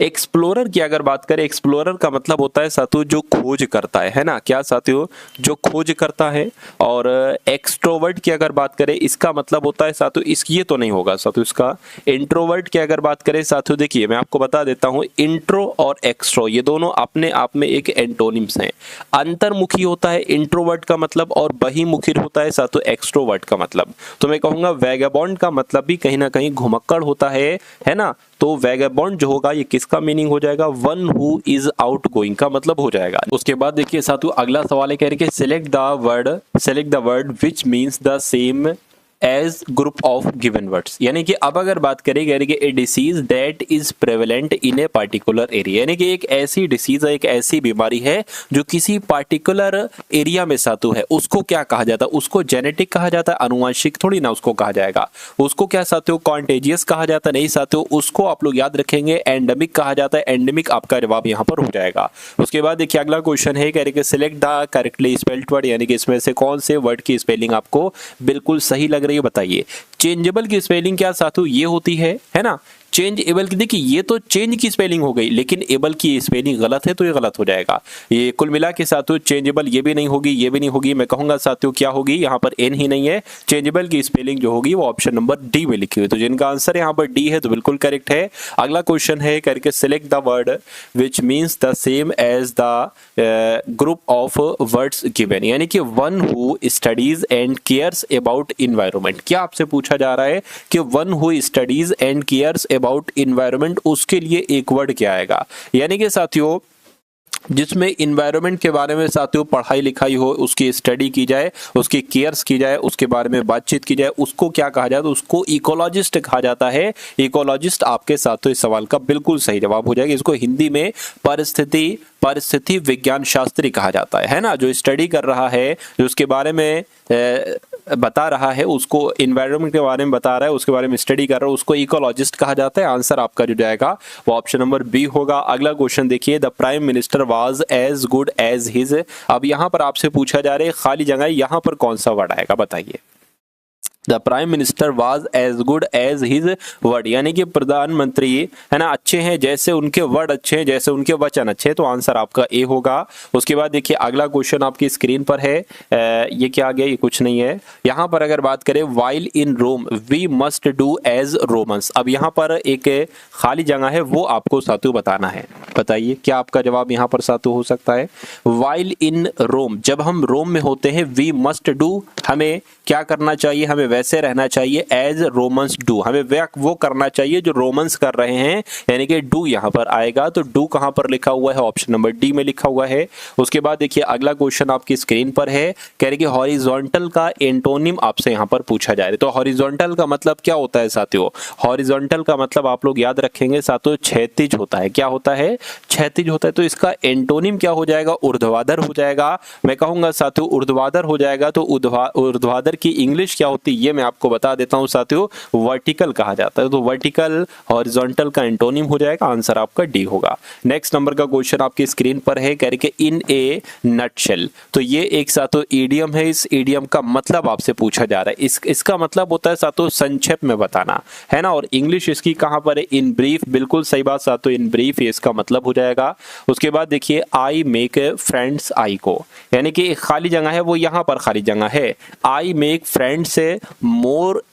एक्सप्लोरर की अगर बात करें, एक्सप्लोरर का मतलब होता है साथियों जो खोज करता है ना, क्या साथियों, जो खोज करता है। और एक्सट्रोवर्ट की अगर बात करें, इसका मतलब होता है साथियों, ये तो नहीं होगा साथियों इसका। इंट्रोवर्ट की अगर बात करें साथियों, देखिए मैं आपको बता देता हूं, इंट्रो और एक्सट्रो ये दोनों अपने आप में एक एंटोनिम्स हैं। अंतर्मुखी होता है इंट्रोवर्ट का मतलब, और बहिमुखी होता है साथियों एक्सट्रोवर्ट का मतलब। तो मैं कहूंगा वैगाबॉन्ड का मतलब भी कहीं ना कहीं घुमक्कड़ होता है ना। तो वैगाबॉन्ड जो होगा ये किसका मीनिंग हो जाएगा, one who is out going का मतलब हो जाएगा। उसके बाद देखिए साथियों अगला सवाल है, कह रहे कि select the word which means the same age group of given words, यानी कि अब अगर बात करें ए disease that is prevalent in a particular area, यानी कि एक ऐसी डिसीज है, एक ऐसी बीमारी है जो किसी पार्टिकुलर एरिया में सातु है, उसको क्या कहा जाता है, उसको जेनेटिक कहा जाता है, अनुवांशिक थोड़ी ना उसको कहा जाएगा। उसको क्या साथियों कॉन्टेजियस कहा जाता है, नहीं साथियों उसको आप लोग याद रखेंगे एंडेमिक कहा जाता है। एंडेमिक आपका जवाब यहाँ पर हो जाएगा। उसके बाद देखिए अगला क्वेश्चन है, कह रहे कि select the correctly spelled word, यानी कि इसमें से कौन से वर्ड की स्पेलिंग आपको बिल्कुल सही लग रही है बताइए। चेंजेबल की स्पेलिंग क्या साथू ये होती है ना। चेंज एबल की, देखिए ये तो चेंज की स्पेलिंग हो गई, लेकिन एबल की स्पेलिंग गलत है तो ये गलत हो जाएगा। ये कुल मिला के साथियों चेंजेबल ये भी नहीं होगी, ये भी नहीं होगी। मैं कहूंगा साथियों क्या होगी, यहाँ पर एन ही नहीं है, चेंजेबल की स्पेलिंग जो होगी वो ऑप्शन नंबर डी में लिखी हुई। तो जिनका आंसर यहाँ पर डी है तो बिल्कुल करेक्ट है। अगला क्वेश्चन है करके select the word which means the same as the group of words given, यानी कि one who studies and cares about environment. क्या आपसे पूछा जा रहा है कि one who studies and cares about environment, उसके लिए एक वर्ड क्या आएगा, यानी कि साथियों जिसमें इन्वायरमेंट के बारे में साथियों पढ़ाई लिखाई हो, उसकी स्टडी की जाए, उसकी केयर्स की जाए, उसके बारे में बातचीत की जाए, उसको क्या कहा जाता है, उसको इकोलॉजिस्ट कहा जाता है। इकोलॉजिस्ट आपके साथियों इस सवाल का बिल्कुल सही जवाब हो जाएगा। इसको हिंदी में परिस्थिति विज्ञान शास्त्री कहा जाता है ना। जो स्टडी कर रहा है, जो उसके बारे में बता रहा है, उसको इन्वायरमेंट के बारे में बता रहा है, उसके बारे में स्टडी कर रहा है, उसको इकोलॉजिस्ट कहा जाता है। आंसर आपका जो जाएगा वो ऑप्शन नंबर बी होगा। अगला क्वेश्चन देखिए, the prime minister was as good as his. अब यहां पर आपसे पूछा जा रहा है खाली जगह, यहां पर कौन सा वर्ड आएगा बताइए। The prime minister was as good as his word, यानी कि प्रधानमंत्री है ना अच्छे हैं जैसे उनके वर्ड अच्छे हैं, जैसे उनके वचन अच्छे हैं। तो आंसर आपका ए होगा। उसके बाद देखिए अगला क्वेश्चन आपकी स्क्रीन पर है, ये क्या आ गया, ये कुछ नहीं है। यहाँ पर अगर बात करें while in Rome we must do as Romans. अब यहाँ पर एक खाली जगह है, वो आपको सातु बताना है। बताइए क्या आपका जवाब यहाँ पर सातु हो सकता है। वाइल इन रोम, जब हम रोम में होते हैं, वी मस्ट डू, हमें क्या करना चाहिए, हमें वैसे रहना चाहिए एज रोमन्स डू, हमें वो करना चाहिए जो रोमन्स कर रहे हैं, यानी कि डू यहाँ पर आएगा। तो डू कहाँ पर लिखा हुआ है, ऑप्शन नंबर डी में लिखा हुआ है। उसके बाद देखिए अगला क्वेश्चन आपकी स्क्रीन पर है, कह रहे कि हॉरिजॉन्टल का एंटोनिम आपसे यहाँ पर पूछा जा रहा है। तो हॉरिजॉन्टल का मतलब क्या होता है साथियों, हॉरिजॉन्टल का मतलब आप लोग याद रखेंगे साथियों क्षैतिज होता है। क्या होता है, क्षैतिज होता है। तो इसका एंटोनिम क्या हो जाएगा, ऊर्ध्वाधर हो जाएगा। मैं कहूंगा साथियों ऊर्ध्वाधर हो जाएगा। तो ऊर्ध्वाधर की इंग्लिश क्या होती है ये मैं आपको बता देता हूं साथियों, वर्टिकल कहा जाता है। तो वर्टिकल हॉरिजॉन्टल का एंटोनिम हो जाएगा, आंसर आपका डी होगा। नेक्स्ट नंबर का क्वेश्चन आपकी स्क्रीन पर है, कह रहे कि इन ए नटशेल। तो ये एक साथियों ईडियम है, इस ईडियम का मतलब आपसे पूछा जा रहा है। इसका मतलब होता है साथियों संक्षेप में बताना, है ना। और इंग्लिश इसकी कहां पर है, इन ब्रीफ। बिल्कुल सही बात साथियों, इन ब्रीफ ये इसका मतलब हो जाएगा। उसके बाद देखिए आई मेक फ्रेंड्स आई को, यानी कि एक खाली जगह है वो यहां पर खाली जगह है। आई मेक फ्रेंड्स से मोर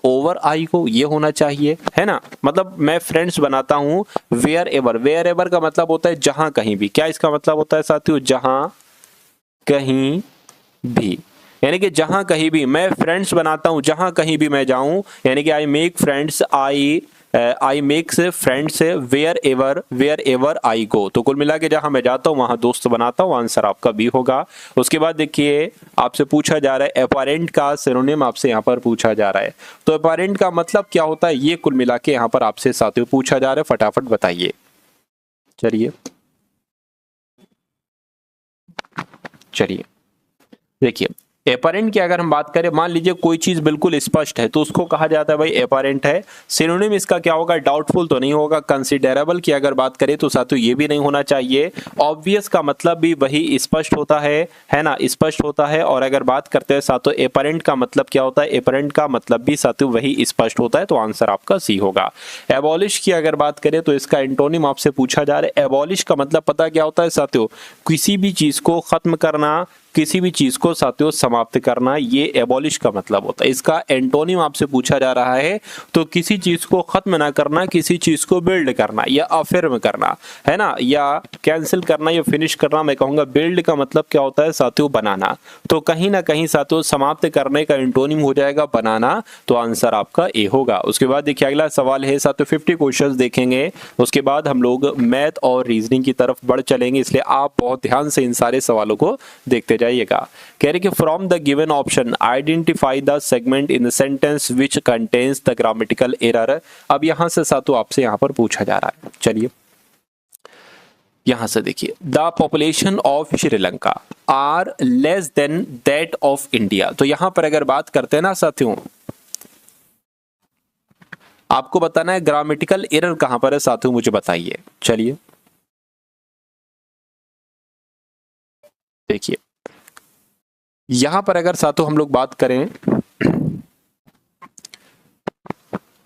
ओवर आई को ये होना चाहिए, है ना। मतलब मैं फ्रेंड्स बनाता हूं वेयर एवर का मतलब होता है जहां कहीं भी। क्या इसका मतलब होता है साथियों, जहां कहीं भी, यानी कि जहां कहीं भी मैं फ्रेंड्स बनाता हूं, जहां कहीं भी मैं जाऊं, यानी कि I make friends I makes friends wherever I go. तो कुल मिला के जहां मैं जाता हूं वहां दोस्त बनाता हूं, आंसर आपका बी होगा। उसके बाद देखिए आपसे पूछा जा रहा है एपारेंट का सिनोनिम आपसे यहां पर पूछा जा रहा है। तो एपारेंट का मतलब क्या होता है ये कुल मिला के यहां पर आपसे साथियों पूछा जा रहा है, फटाफट बताइए। चलिए देखिए एपारेंट की अगर हम बात करें, मान लीजिए कोई चीज बिल्कुल स्पष्ट है तो उसको कहा जाता है भाई एपारेंट है। सिनोनिम इसका क्या होगा, डाउटफुल तो नहीं होगा। कंसिडरेबल की अगर बात करें तो साथियों ये भी नहीं होना चाहिए। ऑब्वियस का मतलब भी वही स्पष्ट होता है ना, स्पष्ट होता है। और अगर बात करते हैं साथियों एपारेंट का मतलब क्या होता है, एपारेंट का मतलब भी साथियों वही स्पष्ट होता है। तो आंसर आपका सी होगा। एबॉलिश की अगर बात करें तो इसका एंटोनिम आपसे पूछा जा रहा है। एबॉलिश का मतलब पता क्या होता है साथियों, किसी भी चीज को खत्म करना, किसी भी चीज को साथियों समाप्त करना, ये एबॉलिश का मतलब होता है। इसका एंटोनिम आपसे पूछा जा रहा है तो किसी चीज को खत्म ना करना, किसी चीज को बिल्ड करना या अफर्म करना, है ना, या कैंसिल करना या फिनिश करना। मैं कहूंगा बिल्ड का मतलब क्या होता है साथियों, बनाना। तो कहीं ना कहीं साथियों समाप्त करने का एंटोनिम हो जाएगा बनाना। तो आंसर आपका ए होगा। उसके बाद देखिए अगला सवाल है साथियों 50 क्वेश्चंस देखेंगे, उसके बाद हम लोग मैथ और रीजनिंग की तरफ बढ़ चलेंगे, इसलिए आप बहुत ध्यान से इन सारे सवालों को देखते जाइएगा। कह रहे कि from the given option identify the segment in the sentence which contains the grammatical error. अब यहां से साथियों आपसे यहां पर पूछा जा रहा है। चलिए यहां से देखिए, the population of Sri Lanka are less than that of India. तो यहां पर अगर बात करते हैं ना साथियों, आपको बताना है ग्रामेटिकल एरर कहां पर है साथियों, मुझे बताइए। चलिए देखिए यहां पर अगर साथियों हम लोग बात करें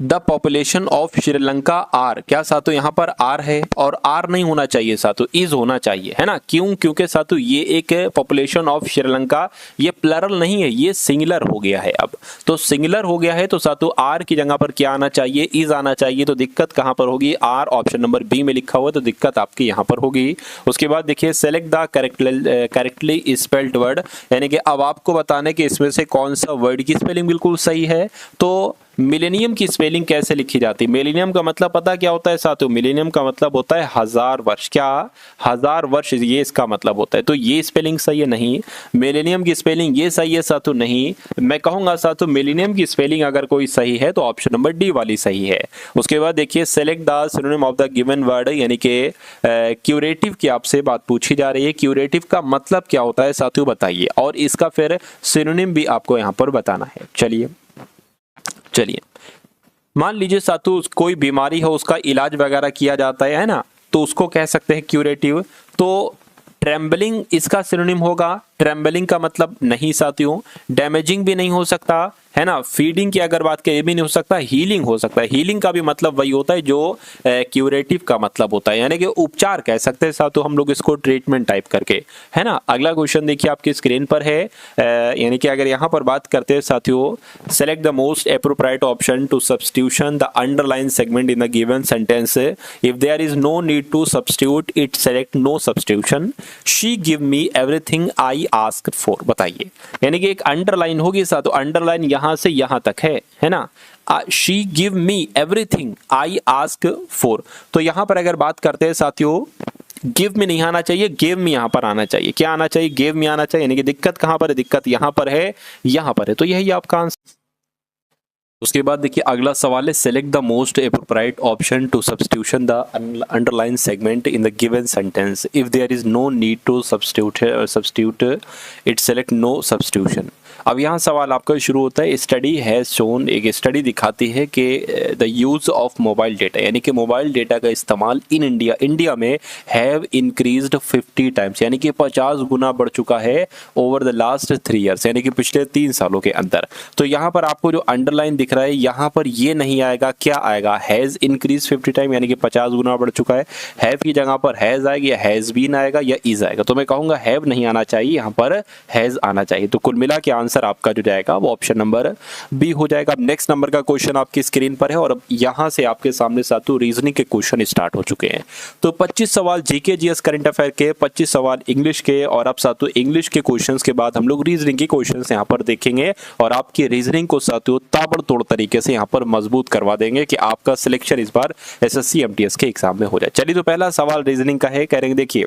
the population of Sri Lanka are, क्या साथियों यहां पर आर है, और आर नहीं होना चाहिए साथियों, इज होना चाहिए, है ना। क्यों, क्योंकि साथियों ये एक पॉपुलेशन ऑफ श्रीलंका, ये प्लरल नहीं है, ये सिंगुलर हो गया है। अब तो सिंगुलर हो गया है तो साथियों आर की जगह पर क्या आना चाहिए, इज आना चाहिए। तो दिक्कत कहां पर होगी, आर ऑप्शन नंबर बी में लिखा हुआ है, तो दिक्कत आपकी यहां पर होगी। उसके बाद देखिए select the correctly spelled word, यानी कि अब आपको बताने कि इसमें से कौन सा वर्ड की स्पेलिंग बिल्कुल सही है। तो मिलेनियम की स्पेलिंग कैसे लिखी जाती है, मिलेनियम का मतलब पता क्या होता है साथियों, मिलेनियम का मतलब होता है हजार वर्ष। क्या, हजार वर्ष, ये इसका मतलब होता है। तो ये स्पेलिंग सही है नहीं, मिलेनियम की स्पेलिंग ये सही है साथियों नहीं। मैं कहूंगा साथियों मिलेनियम की स्पेलिंग अगर कोई सही है तो ऑप्शन नंबर डी वाली सही है। उसके बाद देखिए select the synonym of the given word, यानी कि क्यूरेटिव की आपसे बात पूछी जा रही है। क्यूरेटिव का मतलब क्या होता है साथियों बताइए, और इसका फिर सिनोनिम भी आपको यहां पर बताना है। चलिए मान लीजिए साथियों कोई बीमारी हो, उसका इलाज वगैरह किया जाता है ना, तो उसको कह सकते हैं क्यूरेटिव। तो ट्रेम्बलिंग इसका सिनोनिम होगा, ट्रेम्बलिंग का मतलब नहीं साथियों, डैमेजिंग भी नहीं हो सकता, है ना। फीडिंग की अगर बात करें ये भी नहीं हो सकता, हीलिंग हो सकता है। हीलिंग का भी मतलब वही होता है जो क्यूरेटिव का मतलब होता है, यानी कि उपचार कह सकते हैं साथियों हम लोग इसको, ट्रीटमेंट टाइप करके, है ना। अगला क्वेश्चन देखिए आपकी स्क्रीन पर है, यानी कि अगर यहां पर बात करते हैं साथियों select the most appropriate option to substitution the underline segment in the given sentence. If there is no need to substitute it, select no substitution. She give me everything I ask for, बताइए। यानी कि एक underline होगी साथ, तो underline यहां से यहां तक है ना। She give me everything I ask for, तो यहां पर अगर बात करते हैं साथियों, गिव में नहीं आना चाहिए, गिव में यहां पर आना चाहिए। क्या आना चाहिए? गिव में आना चाहिए। यानी कि दिक्कत कहां पर है? दिक्कत यहां पर है, यहां पर है, तो यही आपका आंसर। उसके बाद देखिए अगला सवाल है, select the most appropriate option to substitution the underline segment in the given sentence if there is no need to substitute it, select no substitution. अब यहाँ सवाल आपका शुरू होता है, स्टडी हैज शोन, एक स्टडी दिखाती है कि the use of mobile data, यानी कि मोबाइल डेटा का इस्तेमाल इन इंडिया में हैव इंक्रीज्ड 50 टाइम्स, यानी कि 50 गुना बढ़ चुका है ओवर द लास्ट 3 ईयर्स, यानी कि पिछले 3 सालों के अंदर। तो यहाँ पर आपको जो अंडरलाइन दिख रहा है, यहाँ पर ये नहीं आएगा, क्या आएगा? हैज इंक्रीज 50 टाइम, यानी कि 50 गुना बढ़ चुका है। हैव की जगह पर हैज आएगी, या हैज बीन आएगा, या इज आएगा। तो मैं कहूंगा हैव नहीं आना चाहिए, यहाँ पर हैज आना चाहिए। तो कुल मिला के आंसर आपका जो जाएगा वो ऑप्शन नंबर बी हो जाएगा। अब नेक्स्ट नंबर का क्वेश्चन आपकी स्क्रीन पर है और अब यहां से आपके सामने साथियों रीजनिंग के क्वेश्चन स्टार्ट हो चुके हैं। तो 25 सवाल जीके जीएस करंट अफेयर के, 25 सवाल इंग्लिश के, और अब साथियों इंग्लिश के क्वेश्चंस के बाद हम लोग रीजनिंग के क्वेश्चंस यहां पर देखेंगे और आपकी रीजनिंग को साथियों ताबड़तोड़ तरीके से यहां पर मजबूत करवा देंगे कि आपका सिलेक्शन इस बार एसएससी एमटीएस के एग्जाम में हो जाए। चलिए, तो पहला सवाल रीजनिंग का है, कह रहे हैं देखिए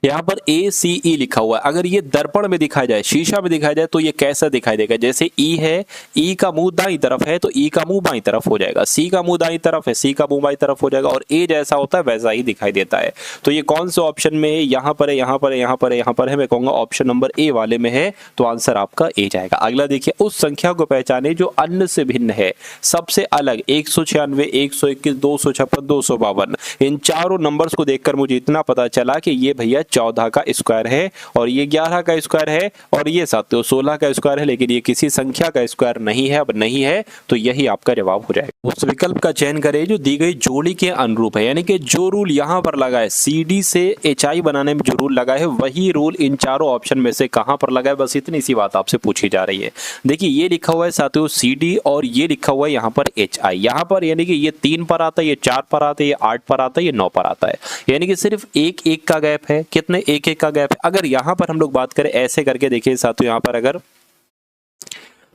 यहाँ पर ACE लिखा हुआ है, अगर ये दर्पण में दिखाया जाए, शीशा में दिखाया जाए, तो ये कैसा दिखाई देगा? जैसे E है, E का मुंह दाईं तरफ है तो E का मुंह बाईं तरफ हो जाएगा, C का मुंह दाईं तरफ है, C का मुंह बाईं तरफ हो जाएगा, और A जैसा होता है वैसा ही दिखाई देता है। तो ये कौन से ऑप्शन में है? यहाँ पर है, यहाँ पर है, यहाँ पर है, यहाँ पर है। मैं कहूंगा ऑप्शन नंबर A वाले में है, तो आंसर आपका A जाएगा। अगला देखिए, उस संख्या को पहचाने जो अन्य से भिन्न है, सबसे अलग 196, 121, 256, 252। इन चारों नंबर्स को देखकर मुझे इतना पता चला कि ये भैया 14 का स्क्वायर है, और ये 11 का स्क्वायर है, और ये साथियों 16 का स्क्वायर है, लेकिन ये किसी संख्या का स्क्वायर नहीं है। अब नहीं है तो यही आपका जवाब हो जाएगा। उस विकल्प का चयन करें जो दी गई जोड़ी के अनुरूप है, यानी कि जो रूल यहाँ पर लगा है, CD से HI बनाने में जो रूल लगा है, वही रूल इन चारों ऑप्शन में से कहां पर लगा है, बस इतनी सी बात आपसे पूछी जा रही है। देखिए ये लिखा हुआ है साथियों CD, और ये लिखा हुआ है यहाँ पर HI। यहाँ पर यानी कि ये 3 पर आता है, ये 4 पर आता है, ये 8 पर आता है, ये 9 पर आता है, यानी कि सिर्फ एक का गैप है। कितने? एक का गैप है। अगर यहां पर हम लोग बात करें ऐसे करके, देखिए साथियों यहां पर अगर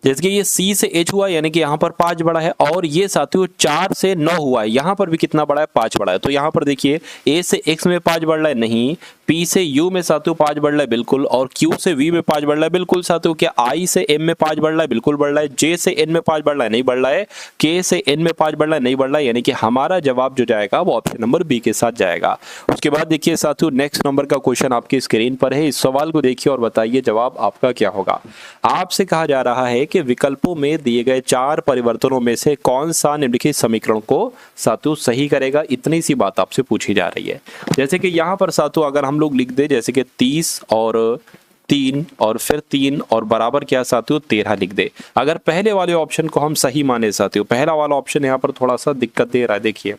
जैसे कि ये C से H हुआ, यानी कि यहाँ पर 5 बड़ा है, और ये साथियों 4 से 9 हुआ है, यहाँ पर भी कितना बड़ा है? 5 बड़ा है। तो यहाँ पर देखिए A से X में 5 बढ़ रहा है, नहीं। P से U में साथियों 5 बढ़ रहा है, बिल्कुल। और Q से V में 5 बढ़ रहा है, बिल्कुल साथियों। क्या I से M में 5 बढ़ रहा है? बिल्कुल बढ़ रहा है। J से N में 5 बढ़ रहा है? नहीं बढ़ रहा है। K से N में 5 बढ़ रहा है? नहीं बढ़ रहा है। यानी कि हमारा जवाब जो जाएगा वो ऑप्शन नंबर B के साथ जाएगा। उसके बाद देखिए साथियों नेक्स्ट नंबर का क्वेश्चन आपकी स्क्रीन पर है। इस सवाल को देखिए और बताइए जवाब आपका क्या होगा। आपसे कहा जा रहा है कि विकल्पों में दिए गए 4 परिवर्तनों में से कौन सा निम्नलिखित समीकरण को साथियों सही करेगा, इतनी सी बात आपसे पूछी जा रही है। जैसे कि यहाँ पर साथियों अगर हम लोग लिख दे, जैसे कि 30 और 3 और फिर 3 और बराबर क्या साथियों 13 लिख दे। अगर पहले वाले ऑप्शन को हम सही माने साथियों, पहला वाला ऑप्शन यहाँ पर थोड़ा सा दिक्कत दे रहा है। देखिए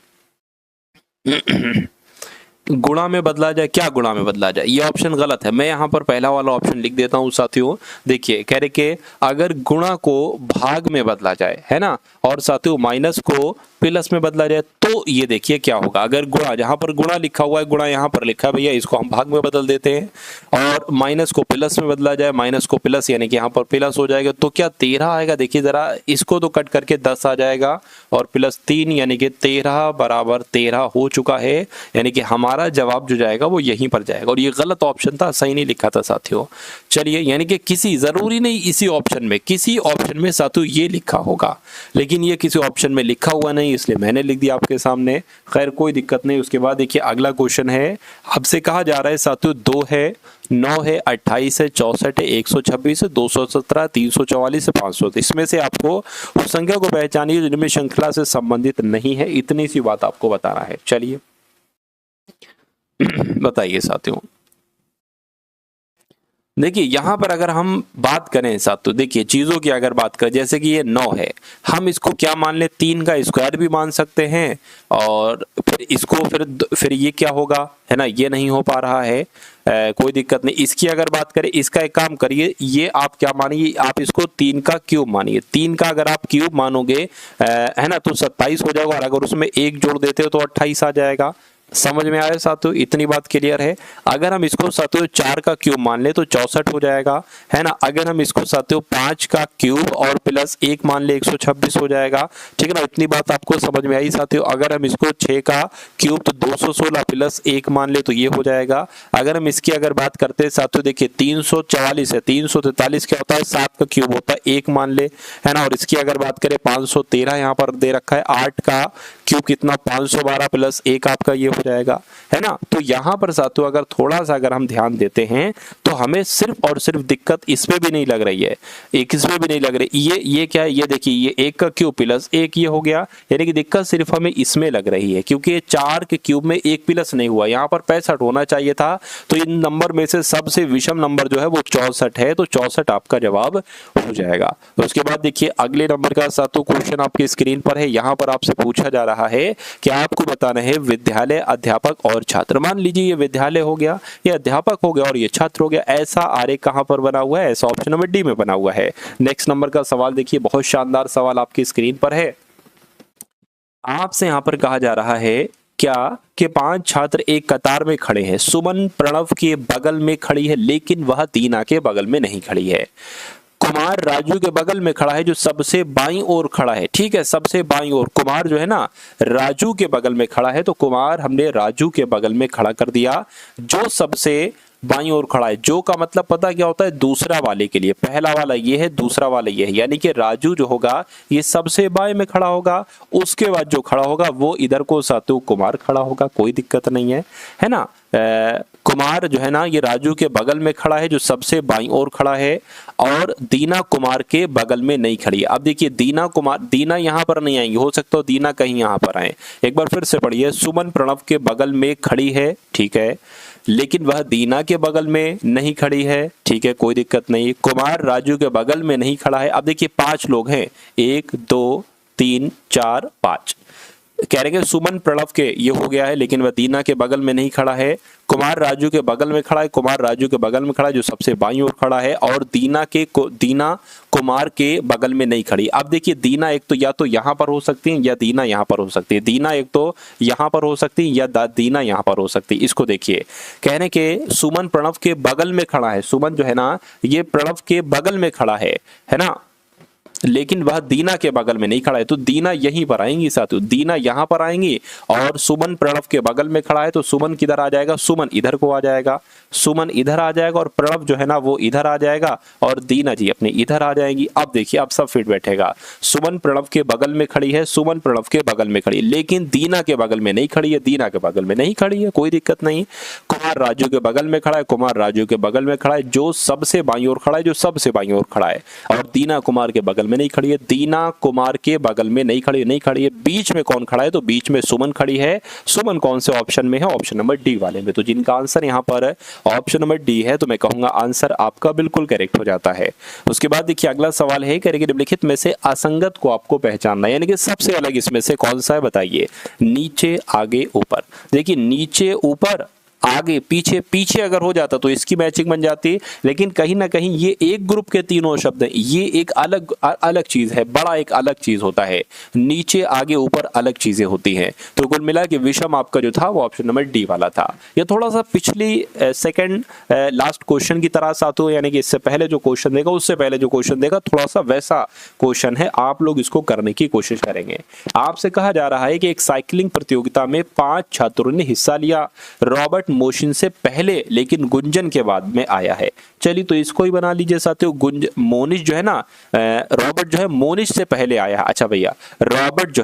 गुणा में बदला जाए, क्या गुणा में बदला जाए? ये ऑप्शन गलत है। मैं यहाँ पर पहला वाला ऑप्शन लिख देता हूँ साथियों। देखिए कह रहे कि अगर गुणा को भाग में बदला जाए, है ना, और साथियों माइनस को प्लस में बदला जाए, तो ये देखिए क्या होगा। अगर गुणा, जहां पर गुणा लिखा हुआ है, गुणा यहां पर लिखा है भैया, इसको हम भाग में बदल देते हैं, और माइनस को प्लस में बदला जाए, माइनस को प्लस यानी कि यहाँ पर प्लस हो जाएगा, तो क्या 13 आएगा? देखिए जरा इसको तो कट करके 10 आ जाएगा, और प्लस 3 यानी कि 13 बराबर 13 हो चुका है। यानी कि हमारा जवाब जो जाएगा वो यहीं पर जाएगा, और ये गलत ऑप्शन था, सही नहीं लिखा था साथियों। चलिए, यानी कि किसी, जरूरी नहीं इसी ऑप्शन में, किसी ऑप्शन में साथियों ये लिखा होगा, लेकिन ये किसी ऑप्शन में लिखा हुआ नहीं, इसलिए मैंने लिख दिया आपके सामने। खैर कोई दिक्कत नहीं। उसके बाद देखिए अगला क्वेश्चन है, आपसे कहा जा रहा है साथियों 2 है, 9 है, 28 है, 64 है, 126 है, 217, 344 है, 500। इसमें से आपको उस संख्या को पहचानिए जिनमें श्रृंखला से संबंधित नहीं है, इतनी सी बात आपको बताना है। चलिए बताइए साथियों। देखिए यहां पर अगर हम बात करें साथियों, देखिए चीजों की अगर बात करें, जैसे कि ये 9 है, हम इसको क्या मान ले, 3 का स्क्वायर भी मान सकते हैं, और फिर इसको फिर ये क्या होगा, है ना, ये नहीं हो पा रहा है। कोई दिक्कत नहीं। इसकी अगर बात करें, इसका एक काम करिए, ये आप क्या मानिए, आप इसको 3 का क्यूब मानिए। 3 का अगर आप क्यूब मानोगे, है ना, तो 27 हो जाएगा, और अगर उसमें 1 जोड़ देते हो तो 28 आ जाएगा। समझ में आया साथियों, इतनी बात क्लियर है। अगर हम इसको साथियों 4 का क्यूब मान ले तो 64 हो जाएगा, है ना। अगर हम इसको साथियों 5 का क्यूब और प्लस 1 मान ले 126 हो जाएगा, ठीक है ना। इतनी बात आपको समझ में आई साथियों। अगर हम इसको 6 का क्यूब तो 216 प्लस 1 मान ले तो ये हो जाएगा। अगर हम इसकी अगर बात करते हैं साथियों, देखिए 344 है, 343 क्या होता है 7 का क्यूब होता है, 1 मान ले, है ना। और इसकी अगर बात करें 513 यहाँ पर दे रखा है, 8 का क्यूब कितना 512 प्लस 1 आपका ये हो जाएगा, है ना। तो यहाँ पर साथियों अगर थोड़ा सा अगर हम ध्यान देते हैं तो हमें सिर्फ और सिर्फ दिक्कत इसमें भी नहीं लग रही है, एक इसमें भी नहीं लग रही। ये क्या है, ये देखिए ये 1 का क्यूब प्लस 1 ये हो गया, यानी कि दिक्कत सिर्फ हमें इसमें लग रही है, क्योंकि ये 4 के क्यूब में 1 प्लस नहीं हुआ, यहाँ पर 65 होना चाहिए था। तो इन नंबर में से सबसे विषम नंबर जो है वो 64 है, तो 64 आपका जवाब हो जाएगा। तो उसके बाद देखिए अगले नंबर का साथियों क्वेश्चन आपकी स्क्रीन पर है। यहाँ पर आपसे पूछा जा रहा है कि आपको बताना है विद्यालय, अध्यापक और छात्र। मान लीजिए ये विद्यालय हो गया, ये अध्यापक हो गया और ये छात्र हो गया। ऐसा आरेख कहां पर बना हुआ है, ऐसा ऑप्शन नंबर डी में बना हुआ है। नेक्स्ट नंबर का सवाल देखिए, बहुत शानदार सवाल आपकी स्क्रीन पर है। आपसे यहां पर कहा जा रहा है क्या कि 5 छात्र एक कतार में खड़े हैं। सुमन प्रणव के बगल में खड़ी है लेकिन वह दीना के बगल में नहीं खड़ी है। कुमार राजू के बगल में खड़ा है जो सबसे बाईं ओर खड़ा है, ठीक है, सबसे बाईं ओर। कुमार जो है ना राजू के बगल में खड़ा है, तो कुमार हमने राजू के बगल में खड़ा कर दिया जो सबसे बाईं ओर खड़ा है। जो का मतलब पता क्या होता है, दूसरा वाले के लिए। पहला वाला ये है, दूसरा वाला ये है, यानी कि राजू जो होगा ये सबसे बाएं में खड़ा होगा, उसके बाद जो खड़ा होगा वो इधर को सातु कुमार खड़ा होगा, कोई दिक्कत नहीं है ना। कुमार जो है ना ये राजू के बगल में खड़ा है जो सबसे बाईं ओर खड़ा है, और दीना कुमार के बगल में नहीं खड़ी है। अब देखिए दीना यहाँ पर नहीं आएंगी, हो सकता है दीना कहीं यहाँ पर आए। एक बार फिर से पढ़िए, सुमन प्रणव के बगल में खड़ी है, ठीक है, लेकिन वह दीना के बगल में नहीं खड़ी है, ठीक है, कोई दिक्कत नहीं। कुमार राजू के बगल में नहीं खड़ा है। अब देखिए 5 लोग हैं, 1 2 3 4 5, कह रहे हैं सुमन प्रणव के ये हो गया है लेकिन वह दीना के बगल में नहीं खड़ा है। कुमार राजू के बगल में खड़ा है, कुमार राजू के बगल में खड़ा है जो सबसे बाईं ओर खड़ा है, और दीना कुमार के बगल में नहीं खड़ी। अब देखिए दीना एक तो या तो यहाँ पर हो सकती है या दीना यहाँ पर हो सकती है। दीना एक तो यहाँ पर हो सकती है या दीना यहाँ पर हो सकती है। इसको देखिए, कहने के सुमन प्रणव के बगल में खड़ा है, सुमन जो है ना ये प्रणव के बगल में खड़ा है ना, लेकिन वह दीना के बगल में नहीं खड़ा है, तो दीना यहीं पर आएंगी साथियों, दीना यहां पर आएंगी। और सुमन प्रणव के बगल में खड़ा है तो सुमन किधर आ जाएगा, सुमन इधर को आ जाएगा, सुमन इधर आ जाएगा, और प्रणव जो है ना वो इधर आ जाएगा, और दीना जी अपने इधर आ जाएंगी। अब देखिए अब सब फिट बैठेगा। सुमन प्रणव के बगल में खड़ी है, सुमन प्रणव के बगल में खड़ी है, लेकिन दीना के बगल में नहीं खड़ी है, दीना के बगल में नहीं खड़ी है, कोई दिक्कत नहीं। कुमार राजू के बगल में खड़ा है, कुमार राजू के बगल में खड़ा है जो सबसे बाईं ओर खड़ा है, जो सबसे बाईं ओर खड़ा है, और दीना कुमार के बगल में नहीं खड़ी है, दीना कुमार के बगल में नहीं खड़ी है। बीच में कौन खड़ा है, तो बीच में सुमन खड़ी है। सुमन कौन से ऑप्शन में है, ऑप्शन नंबर डी वाले में। तो जिनका आंसर यहाँ पर ऑप्शन नंबर डी है तो मैं कहूंगा आंसर आपका बिल्कुल करेक्ट हो जाता है। उसके बाद देखिए अगला सवाल है, करेंगे निम्नलिखित में से असंगत को आपको पहचानना, यानी कि सबसे अलग इसमें से कौन सा है बताइए। नीचे आगे ऊपर, देखिए नीचे ऊपर आगे पीछे, पीछे अगर हो जाता तो इसकी मैचिंग बन जाती, लेकिन कहीं ना कहीं ये एक ग्रुप के तीनों शब्द हैं, ये एक अलग चीज है, बड़ा एक अलग चीज होता है। नीचे आगे ऊपर अलग चीजें होती हैं। तो कुल मिला के विषम आपका जो था वो ऑप्शन नंबर डी वाला था। ये थोड़ा सा पिछली सेकंड लास्ट क्वेश्चन की तरह साथियों, यानी कि इससे पहले जो क्वेश्चन देगा उससे पहले जो क्वेश्चन देगा थोड़ा सा वैसा क्वेश्चन है, आप लोग इसको करने की कोशिश करेंगे। आपसे कहा जा रहा है कि एक साइकिलिंग प्रतियोगिता में 5 छात्रों ने हिस्सा लिया। रॉबर्ट मोशन से पहले लेकिन गुंजन के बाद में आया है। चलिए तो इसको ही बना लीजिए साथियों। मोनिश जो है ना, रॉबर्ट जो है मोनिश से पहले आया है। अच्छा भैया, रॉबर्ट जो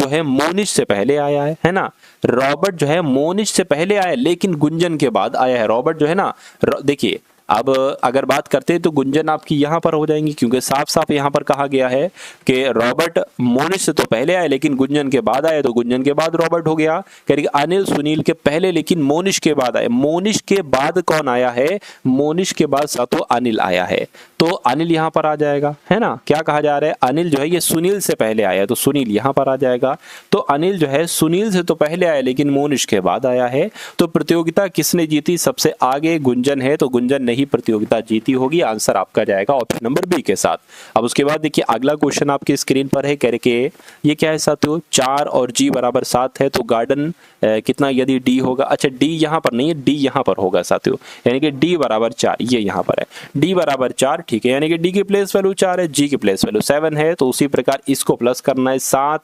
है मोनिश से पहले आया है ना, रॉबर्ट जो है मोनिश से पहले आया लेकिन गुंजन के बाद आया है। रॉबर्ट जो है ना, देखिए अब अगर बात करते हैं तो गुंजन आपकी यहां पर हो जाएंगी, क्योंकि साफ साफ यहां पर कहा गया है कि रॉबर्ट मोनिश से तो पहले आए लेकिन गुंजन के बाद आए, तो गुंजन के बाद रॉबर्ट हो गया। कह अनिल सुनील के पहले लेकिन मोनिश के बाद आए। मोनिश के बाद कौन आया है, मोनिश के बाद सातो अनिल आया है, तो अनिल यहां पर आ जाएगा, है ना। क्या कहा जा रहा है, अनिल जो है ये सुनील से पहले आया, तो सुनील यहां पर आ जाएगा। तो अनिल जो है सुनील से तो पहले आया लेकिन मोनिश के बाद आया है। तो प्रतियोगिता किसने जीती, सबसे आगे गुंजन है, तो गुंजन ही प्रतियोगिता जीती होगी। आंसर आपका जाएगा ऑप्शन नंबर बी के साथ। अब उसके बाद देखिए अगला क्वेश्चन आपकी स्क्रीन पर है, कह रहे कि ये क्या है साथियों, 4 और g बराबर 7 है तो गार्डन कितना, यदि d होगा, अच्छा d यहाँ पर नहीं है, d यहाँ पर होगा साथियों, यानी कि d बराबर 4, ये यहाँ पर है d बराबर 4, ठीक है, यानी कि d की प्लेस वैल्यू 4 है, g की प्लेस वैल्यू 7 है, तो उसी प्रकार इसको प्लस करना है। 7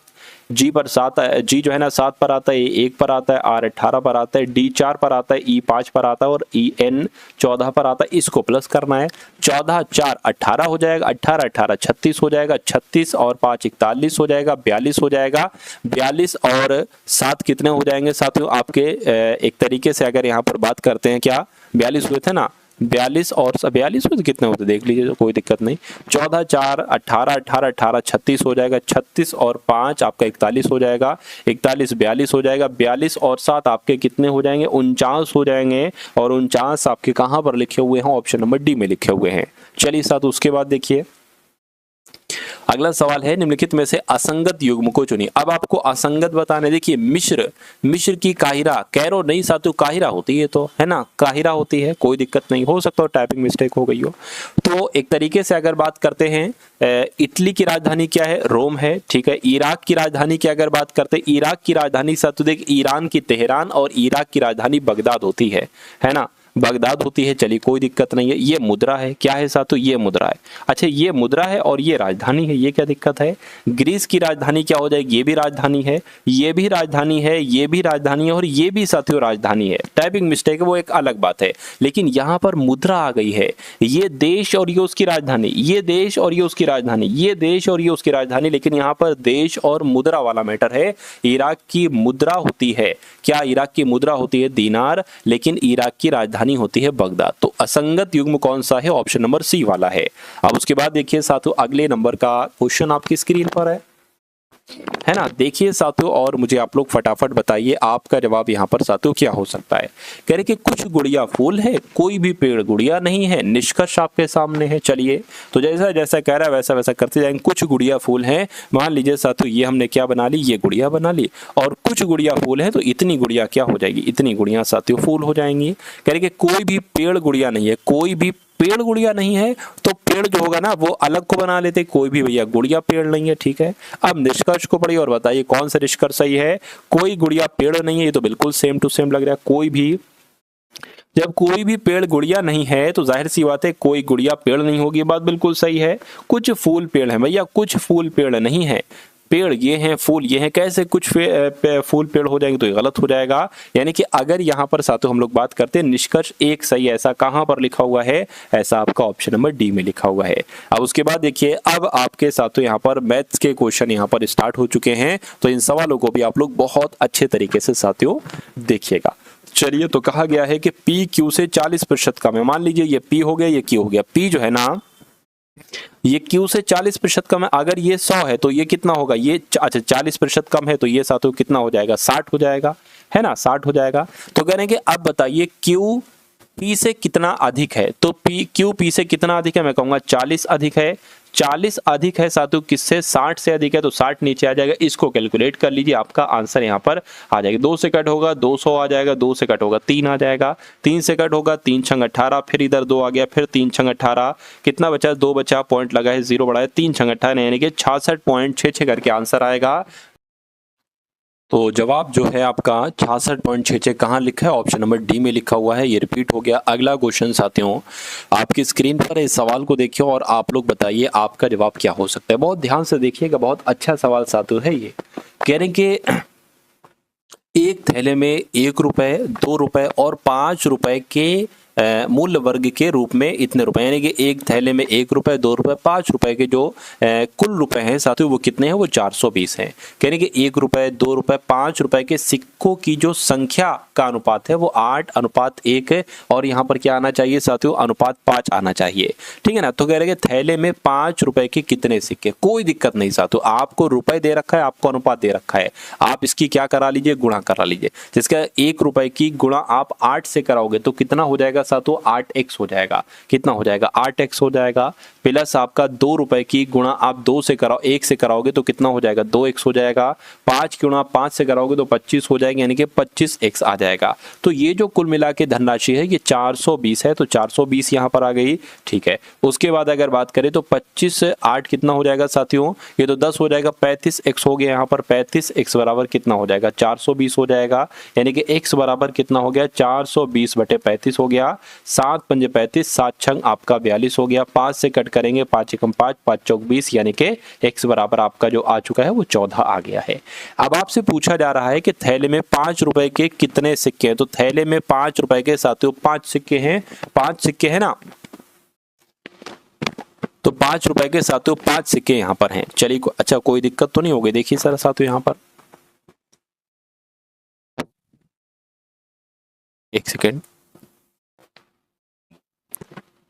g पर 7, g जो है ना 7 पर आता है, e 1 पर आता है, r 18 पर आता है, d 4 पर आता है, e 5 पर आता है और en 14 पर आता है, इसको प्लस करना है। 14 4 18 हो जाएगा, 18 18 36 हो जाएगा, 36 और 5 41 हो जाएगा, 42 हो जाएगा, 42 और 7 कितने हो जाएंगे साथियों आपके, एक तरीके से अगर यहाँ पर बात करते हैं, क्या 42 हुए थे ना, 42 और 42 में कितने होते देख लीजिए, कोई दिक्कत नहीं। 14 4 18 18 18 36 हो जाएगा, 36 और 5 आपका 41 हो जाएगा, 41 42 हो जाएगा, 42 और 7 आपके कितने हो जाएंगे, 49 हो जाएंगे, और 49 आपके कहाँ पर लिखे हुए हैं, ऑप्शन नंबर डी में लिखे हुए हैं। चलिए साथ उसके बाद देखिए अगला सवाल है, निम्नलिखित में से असंगत युग्म को चुनिए। अब आपको असंगत बताने, देखिए मिश्र की काहिरा, कैरो नहीं साथियों, काहिरा होती है, तो है ना, काहिरा होती है, कोई दिक्कत नहीं, हो सकता हो टाइपिंग मिस्टेक हो गई हो। तो एक तरीके से अगर बात करते हैं, इटली की राजधानी क्या है, रोम है, ठीक है। इराक की राजधानी की अगर बात करते हैं, इराक की राजधानी साथियों देख, ईरान की तेहरान और इराक की राजधानी बगदाद होती है ना, बगदाद होती है। चलिए कोई दिक्कत नहीं है। ये मुद्रा है, क्या है साथियों, ये मुद्रा है। अच्छा ये मुद्रा है और ये राजधानी है, ये क्या दिक्कत है। ग्रीस की राजधानी क्या हो जाएगी, ये भी राजधानी है, ये भी राजधानी है, ये भी राजधानी है और ये भी साथियों राजधानी है। टाइपिंग मिस्टेक है वो एक अलग बात है, लेकिन यहाँ पर मुद्रा आ गई है। ये देश और ये उसकी राजधानी, ये देश और ये उसकी राजधानी, ये देश और ये उसकी राजधानी, लेकिन यहाँ पर देश और मुद्रा वाला मैटर है। इराक की मुद्रा होती है, क्या इराक की मुद्रा होती है दीनार, लेकिन इराक की राजधानी होती है बगदाद। तो असंगत युग्म कौन सा है, ऑप्शन नंबर सी वाला है। अब उसके बाद देखिए साथियों अगले नंबर का क्वेश्चन आपकी स्क्रीन पर है ना, देखिए साथियों और मुझे आप लोग फटाफट बताइए आपका जवाब यहाँ पर साथियों क्या हो सकता है। कह रहे कि कुछ गुड़िया फूल है, कोई भी पेड़ गुड़िया नहीं है, निष्कर्ष आपके सामने है। चलिए तो जैसा जैसा कह रहा है वैसा वैसा करते जाएंगे। कुछ गुड़िया फूल है, मान लीजिए साथियों ये हमने क्या बना ली, ये गुड़िया बना ली, और कुछ गुड़िया फूल है तो इतनी गुड़िया क्या हो जाएगी, इतनी गुड़िया साथियों फूल हो जाएंगी। कह रहे कि कोई भी पेड़ गुड़िया नहीं है, कोई भी पेड़ गुड़िया नहीं है, तो पेड़ जो होगा ना वो अलग को बना लेते, कोई भी भैया गुड़िया पेड़ नहीं है, ठीक है। अब निष्कर्ष को पढ़िए और बताइए कौन सा निष्कर्ष सही है। कोई गुड़िया पेड़ नहीं है, ये तो बिल्कुल सेम टू सेम लग रहा है। कोई भी, जब कोई भी पेड़ गुड़िया नहीं है तो जाहिर सी बात है कोई गुड़िया पेड़ नहीं होगी, बात बिल्कुल सही है। कुछ फूल पेड़ है भैया, कुछ फूल पेड़ नहीं है, पेड़ ये हैं, फूल ये हैं, कैसे कुछ फूल पेड़ हो जाएंगे, तो ये गलत हो जाएगा। यानी कि अगर यहाँ पर साथियों हम लोग बात करते हैं निष्कर्ष एक सही, ऐसा कहाँ पर लिखा हुआ है, ऐसा आपका ऑप्शन नंबर डी में लिखा हुआ है। अब उसके बाद देखिए अब आपके साथियों यहाँ पर मैथ्स के क्वेश्चन यहाँ पर स्टार्ट हो चुके हैं, तो इन सवालों को भी आप लोग बहुत अच्छे तरीके से साथियों देखिएगा। चलिए तो कहा गया है कि पी क्यू से 40% कम है। मान लीजिए ये पी हो गया, ये क्यू हो गया। पी जो है ना ये Q से 40% कम है, अगर ये 100 है तो ये कितना होगा, ये अच्छा 40% कम है तो ये साथियों कितना हो जाएगा, 60 हो जाएगा, है ना, 60 हो जाएगा। तो कह रहे हैं कि अब बताइए Q P से कितना अधिक है, तो Q P से कितना अधिक है, मैं कहूंगा 40 अधिक है। 40 अधिक है साथियों किससे, 60 से अधिक है, तो 60 नीचे आ जाएगा। इसको कैलकुलेट कर लीजिए, आपका आंसर यहाँ पर आ जाएगा। 2 से कट होगा 200 आ जाएगा, 2 से कट होगा 3 आ जाएगा, 3 से कट होगा 3 छंग 18, फिर इधर 2 आ गया, फिर 3 छंग 18, कितना बचा, 2 बचा, पॉइंट लगा है, 0 बढ़ा है, 3 छंग 18 यानी कि 66.66 करके आंसर आएगा। तो जवाब जो है आपका 66.66 कहाँ लिखा है, ऑप्शन नंबर डी में लिखा हुआ है। ये रिपीट हो गया। अगला क्वेश्चन साथियों आपकी स्क्रीन पर इस सवाल को देखिए और आप लोग बताइए आपका जवाब क्या हो सकता है। बहुत ध्यान से देखिएगा, बहुत अच्छा सवाल साथियों है ये। कह रहे कि एक थैले में 1 रुपए, 2 रुपए और 5 रुपए के मूल्य वर्ग के रूप में इतने रुपए, यानी कि एक थैले में 1 रुपए, 2 रुपए, 5 रुपए के जो कुल रुपए हैं साथियों वो कितने हैं, वो 420 हैं। कहने कि 1 रुपए, 2 रुपए, 5 रुपए के सिक्कों की जो संख्या का अनुपात है वो 8:1 है, और यहाँ पर क्या आना चाहिए साथियों, अनुपात 5 आना चाहिए, ठीक है ना। तो कह रहे हैं थैले में 5 रुपए के कितने सिक्के, कोई दिक्कत नहीं साथियों, आपको रुपए दे रखा है, आपको अनुपात दे रखा है, आप इसकी क्या करा लीजिए, गुणा करा लीजिए। जिसका 1 रुपए की गुणा आप 8 से कराओगे तो कितना हो जाएगा, जाएगा सातों 8x हो जाएगा। कितना हो जाएगा 8x हो जाएगा, प्लस आपका 2 रुपए की गुणा आप 2 से कराओ 1 से कराओगे तो कितना हो जाएगा 2x हो जाएगा। 5 गुणा 5 से कराओगे तो 25 हो जाएगा, यानी कि 25x आ जाएगा। तो ये जो कुल मिला के धनराशि है ये 420 है, तो 420 यहाँ पर आ गई। ठीक है, उसके बाद अगर बात करें तो 25 8 कितना हो जाएगा साथियों, ये तो 10 हो जाएगा, 35x हो गया। यहाँ पर 35x बराबर कितना हो जाएगा 420 हो जाएगा, यानी कि x बराबर कितना हो गया 420 बटे 35 हो गया। 7 पंजे 35, 7 छंग आपका 42 हो गया। 5 से कट करेंगे 5 एकम 5, 5 चौक 20, यानी कि x बराबर आपका जो आ चुका है वो 14 आ गया है। अब आपसे पूछा जा रहा है कि थैले में 5 रुपए के कितने सिक्के हैं, तो थैले में 5 रुपए के साथियों 5 सिक्के हैं, 5 सिक्के हैं ना, तो 5 रुपए के साथियों 5 सिक्के यहाँ पर हैं। चलिए अच्छा कोई दिक्कत तो नहीं होगी, देखिए सर साथियों यहाँ पर एक सेकेंड,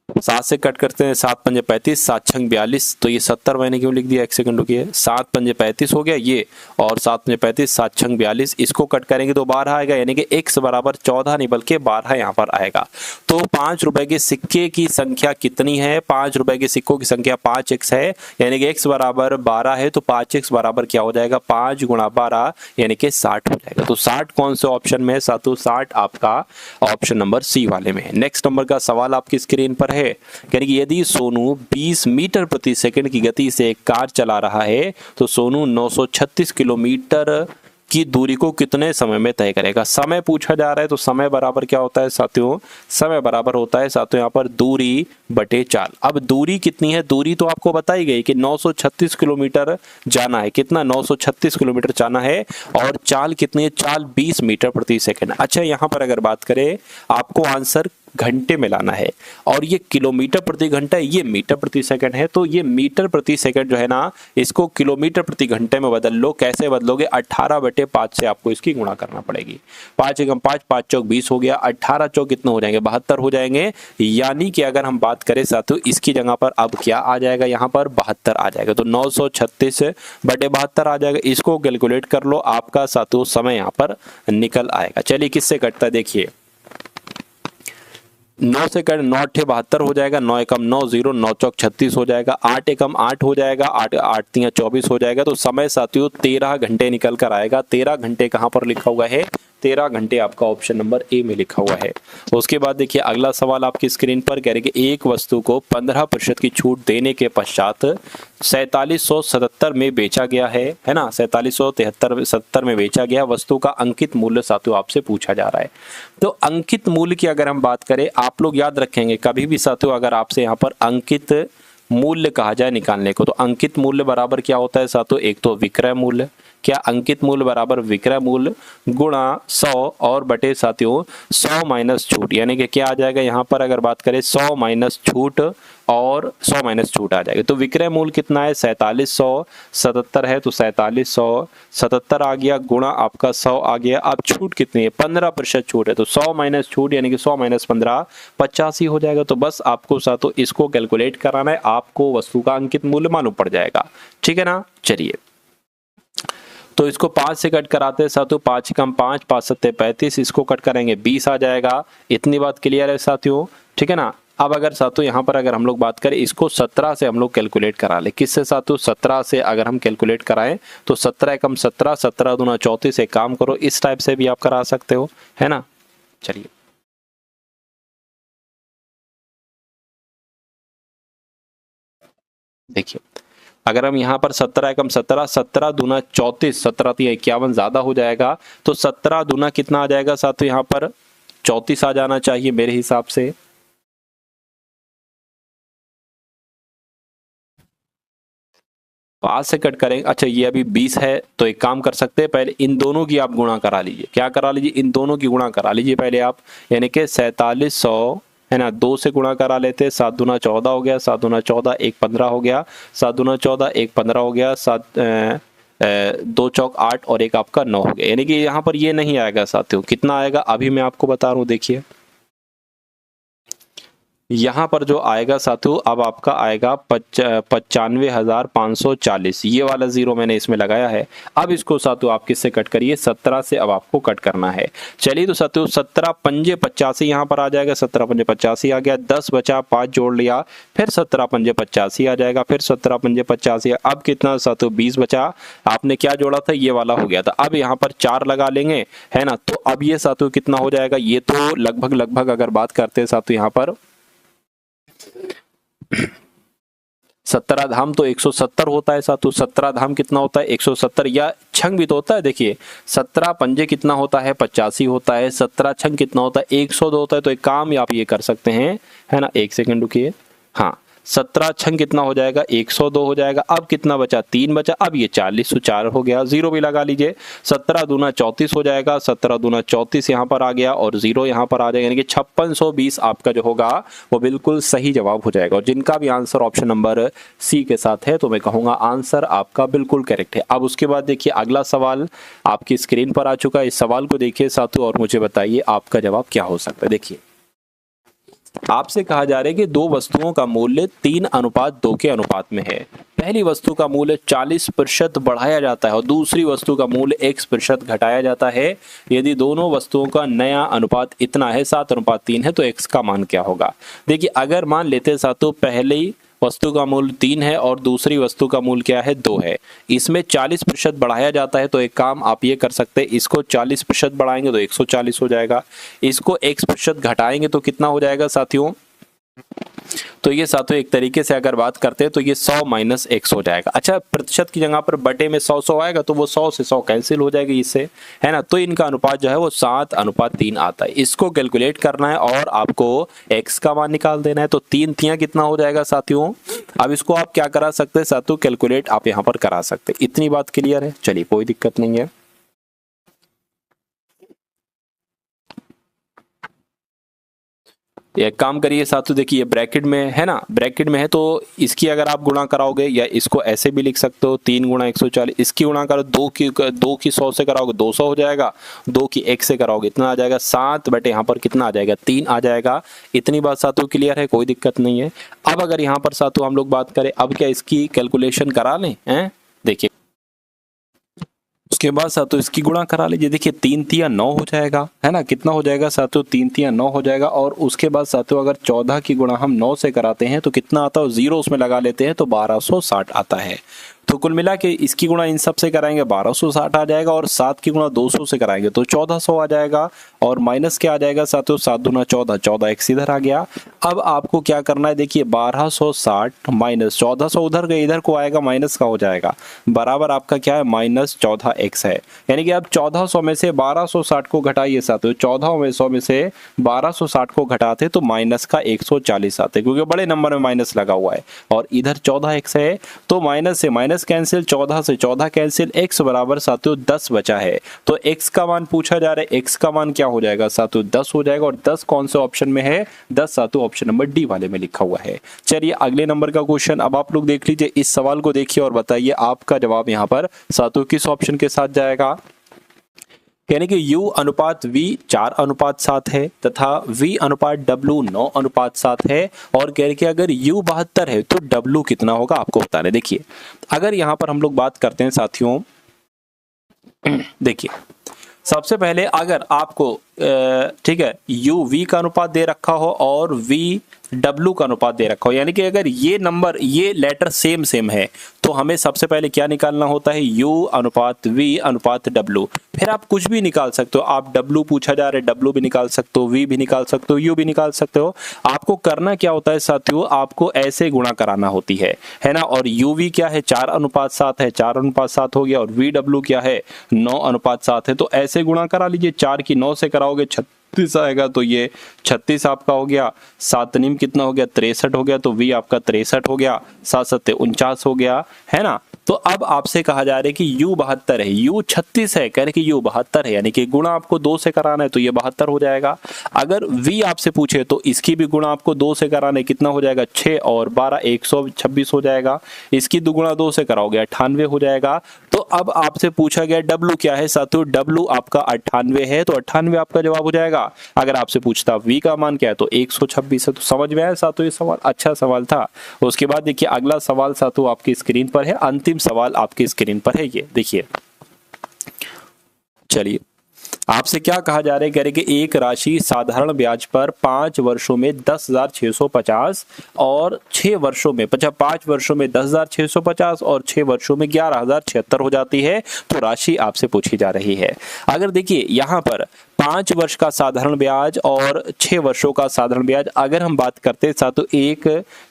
7 से कट करते हैं, 7 पंजे 35, 7 छंग 42, तो ये 70 मैंने क्यों लिख दिया, एक सेकंड रुकिए। 7 पंजे 35 हो गया ये, और 7 पंजे 35, 7 छंग 42, इसको कट करेंगे तो 12 आएगा, यानी कि x बराबर 14 नहीं बल्कि 12 यहाँ पर आएगा। तो 5 रुपए के सिक्के की संख्या कितनी है, 5 रुपए के सिक्कों की संख्या 5x है, यानी कि x बराबर 12 है, तो 5x बराबर क्या हो जाएगा 5 गुणा 12, यानी कि 60 हो जाएगा। तो 60 कौन से ऑप्शन में है साथियों, 60 आपका ऑप्शन नंबर सी वाले में है। नेक्स्ट नंबर का सवाल आपकी स्क्रीन पर है, यानी कि यदि सोनू 20 मीटर प्रति सेकंड की गति से एक कार चला रहा है तो सोनू 936 किलोमीटर की दूरी को कितने समय में तय करेगा। समय पूछा जा रहा है, तो समय बराबर क्या होता है साथियों, समय बराबर होता है साथियों यहाँ पर दूरी बटे चाल। अब दूरी कितनी है, दूरी तो आपको बताई गई कि 936 किलोमीटर जाना है, कितना 936 किलोमीटर जाना है, और चाल कितनी है, चाल 20 मीटर प्रति सेकंड। अच्छा यहाँ पर अगर बात करें आपको आंसर घंटे में लाना है, और ये किलोमीटर प्रति घंटा है, ये मीटर प्रति सेकंड है, तो ये मीटर प्रति सेकंड जो है ना इसको किलोमीटर प्रति घंटे में बदल लो। कैसे बदलोगे, 18 बटे 5 से आपको इसकी गुणा करना पड़ेगी। 5 एकम 5, 5 चौक 20 हो गया, 18 चौक कितने हो जाएंगे 72 हो जाएंगे, यानी कि अगर हम बात करें साथियों इसकी जगह पर अब क्या आ जाएगा यहाँ पर 72 आ जाएगा, तो 936 बटे 72 आ जाएगा। इसको कैलकुलेट कर लो, आपका साथियों समय यहाँ पर निकल आएगा। चलिए किससे कटता है देखिए, 9 से कट 9 अट्ठे 72 हो जाएगा, 9 एकम 9 0, 9 चौक 36 हो जाएगा, 8 एकम 8 हो जाएगा, 8 8 तियां 24 हो जाएगा। तो समय साथियों 13 घंटे निकल कर आएगा। 13 घंटे कहाँ पर लिखा हुआ है, 13 घंटे आपका ऑप्शन नंबर ए में लिखा हुआ है। उसके बाद देखिए अगला सवाल आपकी स्क्रीन पर कह रहे कि एक वस्तु को 15% की छूट देने के पश्चात 4777 में बेचा गया है ना, 4773 में बेचा गया, वस्तु का अंकित मूल्य साथियों आपसे पूछा जा रहा है। तो अंकित मूल्य की अगर हम बात करें, आप लोग याद रखेंगे कभी भी साथियों अगर आपसे यहाँ पर अंकित मूल्य कहा जाए निकालने को, तो अंकित मूल्य बराबर क्या होता है साथियों, एक तो विक्रय मूल्य, क्या अंकित मूल्य बराबर विक्रय मूल्य गुणा 100 और बटे साथियों 100 माइनस छूट, यानी कि क्या आ जाएगा यहाँ पर अगर बात करें 100 माइनस छूट और 100 माइनस छूट आ जाएगा। तो विक्रय मूल्य कितना है 4777 है, तो 4777 आ गया गुणा आपका 100 आ गया। अब छूट कितनी है 15% छूट है, तो 100 माइनस छूट यानी कि 100 माइनस 15 85 हो जाएगा। तो बस आपको साथियों इसको कैलकुलेट कराना है, आपको वस्तु का अंकित मूल्य मालूम पड़ जाएगा, ठीक है ना। चलिए तो इसको 5 से कट कराते हैं साथियों, 5 कम 5, 5 सत्ते 35, इसको कट करेंगे 20 आ जाएगा। इतनी बात क्लियर है साथियों, ठीक है ना। अब अगर साथियों यहाँ पर अगर हम लोग बात करें इसको 17 से हम लोग कैलकुलेट करा ले, किससे साथियों 17 से अगर हम कैलकुलेट कराएं तो 17 कम 17, 17 दूना 34, एक काम करो इस टाइप से भी आप करा सकते हो, है ना। चलिए देखिए अगर हम यहाँ पर 17 एकम 17, 17 दूना 34, 17 तिया 51 ज्यादा हो जाएगा, तो 17 दूना कितना आ जाएगा साथियों यहाँ पर 34 आ जाना चाहिए मेरे हिसाब से। पाँच से कट करेंगे, अच्छा ये अभी 20 है, तो एक काम कर सकते हैं पहले इन दोनों की आप गुणा करा लीजिए। क्या करा लीजिए, इन दोनों की गुणा करा लीजिए पहले आप, यानी कि 4700 है ना 2 से गुणा करा लेते, 7 दूना 14 हो गया, 7 दूना 14, 1 15 हो गया, 7 दूना 14, 1 15 हो गया, 2 चौक 8 और एक आपका 9 हो गया। यानी कि यहाँ पर ये नहीं आएगा साथियों, कितना आएगा अभी मैं आपको बता रहा हूँ। देखिए यहाँ पर जो आएगा साथियों अब आपका आएगा 95,540, ये वाला जीरो मैंने इसमें लगाया है। अब इसको साथियों आप किससे कट करिए, 17 से अब आपको कट करना है। चलिए तो साथियों 17 पंजे 85 यहाँ पर आ जाएगा, 17 पंजे 85 आ गया, 10 बचा, 5 जोड़ लिया, फिर 17 पंजे 85 आ जाएगा, फिर 17 पंजे 85। अब कितना साथियों 20 बचा, आपने क्या जोड़ा था, ये वाला हो गया था। अब यहाँ पर 4 लगा लेंगे, है ना। तो अब ये साथियों कितना हो जाएगा, ये तो लगभग अगर बात करते हैं साथियों यहाँ पर 17 धाम तो 170 होता है साथियों। 17 धाम कितना होता है, 170, या छंग भी तो होता है। देखिए 17 पंजे कितना होता है, 85 होता है। 17 छंग कितना होता है, 102 होता है। तो एक काम आप ये कर सकते हैं, है ना, एक सेकंड रुकिए। हाँ, 17 छंग कितना हो जाएगा, 102 हो जाएगा। अब कितना बचा, 3 बचा। अब ये 40 हो गया, जीरो भी लगा लीजिए। 17 दूना 34 हो जाएगा, 17 दूना 34 यहाँ पर आ गया और जीरो यहाँ पर आ जाएगा, यानी कि 5620 आपका जो होगा वो बिल्कुल सही जवाब हो जाएगा। और जिनका भी आंसर ऑप्शन नंबर सी के साथ है तो मैं कहूँगा आंसर आपका बिल्कुल करेक्ट है। अब उसके बाद देखिए अगला सवाल आपकी स्क्रीन पर आ चुका है। इस सवाल को देखिए साथियों और मुझे बताइए आपका जवाब क्या हो सकता है। देखिए आपसे कहा जा रहा है कि दो वस्तुओं का मूल्य 3:2 के अनुपात में है। पहली वस्तु का मूल्य 40% बढ़ाया जाता है और दूसरी वस्तु का मूल्य X% घटाया जाता है। यदि दोनों वस्तुओं का नया अनुपात इतना है 7:3 है तो X का मान क्या होगा। देखिए अगर मान लेते साथियों पहली वस्तु का मूल्य 3 है और दूसरी वस्तु का मूल्य क्या है, 2 है। इसमें 40% बढ़ाया जाता है तो एक काम आप ये कर सकते हैं, इसको 40% बढ़ाएंगे तो 140 हो जाएगा। इसको X% घटाएंगे तो कितना हो जाएगा साथियों, तो ये साथियों एक तरीके से अगर बात करते हैं तो ये 100 माइनस X हो जाएगा। अच्छा, प्रतिशत की जगह पर बटे में 100 आएगा तो वो 100 से 100 कैंसिल हो जाएगी इससे, है ना। तो इनका अनुपात जो है वो 7:3 आता है। इसको कैलकुलेट करना है और आपको X का मान निकाल देना है। तो 3 तियां कितना हो जाएगा साथियों। अब इसको आप क्या करा सकते हैं साथियों, कैलकुलेट आप यहाँ पर करा सकते हैं। इतनी बात क्लियर है, चलिए कोई दिक्कत नहीं है। एक काम करिए साथियों, देखिए ये ब्रैकेट में है ना, ब्रैकेट में है तो इसकी अगर आप गुणा कराओगे या इसको ऐसे भी लिख सकते हो 3 गुणा 140, इसकी गुणा करो 2 की 100 से कराओगे 200 हो जाएगा, 2 की 1 से कराओगे इतना आ जाएगा 7 बटे यहाँ पर कितना आ जाएगा 3 आ जाएगा। इतनी बात साथियों क्लियर है, कोई दिक्कत नहीं है। अब अगर यहाँ पर साथियों हम लोग बात करें, अब क्या इसकी कैलकुलेशन करा लें, हैं देखिए उसके बाद साथियों इसकी गुणा करा लीजिए। देखिए 3 तिया 9 हो जाएगा, है ना। कितना हो जाएगा साथियों, 3 तिया 9 हो जाएगा। और उसके बाद साथियों अगर 14 की गुणा हम 9 से कराते हैं तो कितना आता है, जीरो उसमें लगा लेते हैं तो 1260 आता है। तो कुल मिला के इसकी गुणा इन सब से कराएंगे 1260 आ जाएगा और 7 की गुणा 200 से कराएंगे तो 1400 आ जाएगा। और माइनस क्या आ जाएगा साथियों, 7 दूना 14, 14 एक्स इधर आ गया। अब आपको क्या करना है, देखिए 1260 माइनस 1400 उधर गए, इधर को आएगा माइनस का हो जाएगा, बराबर आपका क्या है माइनस 14 एक्स है। यानी कि आप 1400 में से 1260 को घटाइए साथियों, 1400 में से 1260 को घटाते तो माइनस का 140 आते, क्योंकि बड़े नंबर में माइनस लगा हुआ है। और इधर 14 एक्स है तो माइनस से माइनस कैंसिल, 14 से 14 कैंसिल, x बराबर साथियों 10 बचा है। तो x का मान पूछा जा रहा है, x का मान क्या हो जाएगा साथियों 10 हो जाएगा। और 10 कौन से ऑप्शन में है, 10 साथियों ऑप्शन नंबर डी वाले में लिखा हुआ है। चलिए अगले नंबर का क्वेश्चन अब आप लोग देख लीजिए, इस सवाल को देखिए और बताइए आपका जवाब यहाँ पर साथियों किस ऑप्शन के साथ जाएगा। यानी कि U अनुपात V 4:7 है तथा V अनुपात W 9:7 है। और कह रहे कि अगर U 72 है तो W कितना होगा आपको बताना है। देखिए अगर यहाँ पर हम लोग बात करते हैं साथियों, देखिए सबसे पहले अगर आपको ठीक है U V का अनुपात दे रखा हो और V W का अनुपात दे रखा हो, यानी कि अगर ये नंबर ये लेटर सेम है तो हमें सबसे पहले क्या निकालना होता है, U अनुपात V अनुपात W। फिर आप कुछ भी निकाल सकते हो, आप W पूछा जा रहा है W भी निकाल सकते हो, V भी निकाल सकते हो, U भी निकाल सकते हो। आपको करना क्या होता है साथियों, आपको ऐसे गुणा कराना होती है ना। और UV क्या है 4:7 है, 4:7 हो गया। और VW क्या है 9:7 है, तो ऐसे गुणा करा लीजिए। 4 की 9 से कराओगे 36 आएगा तो ये 36 आपका हो गया। 7 नीम कितना हो गया 63 हो गया, तो V आपका 63 हो गया। 7 7 49 हो गया, है ना। तो अब आपसे कहा जा रहा है कि U 72 है, U 36 है, कह रहे कि U 72 है, यानी कि गुणा आपको 2 से कराना है तो ये 72 हो जाएगा। अगर V आपसे पूछे तो इसकी भी गुणा आपको 2 से कराना है, कितना हो जाएगा 6 और 12 126 हो जाएगा। इसकी दुगुणा 2 से कराओगे 98 हो जाएगा। तो अब आपसे पूछा गया W क्या है साथियों, W आपका 98 है, तो 98 आपका जवाब हो जाएगा। अगर आपसे पूछता V का मान क्या है तो 126 है। तो समझ में आया साथियों, ये सवाल अच्छा सवाल था। उसके बाद देखिए अगला सवाल साथियों आपकी स्क्रीन पर है, अंतिम सवाल आपकी स्क्रीन पर है, ये देखिए। चलिए आपसे क्या कहा जा रहा है, कह रहे कि एक राशि साधारण ब्याज पर 5 वर्षों में 10,650 और 6 वर्षों में 5 वर्षों में 10,650 और 6 वर्षों में 11,076 हो जाती है। तो राशि आपसे पूछी जा रही है। अगर देखिए यहाँ पर 5 वर्ष का साधारण ब्याज और 6 वर्षों का साधारण ब्याज अगर हम बात करते हैं साथ, तो 1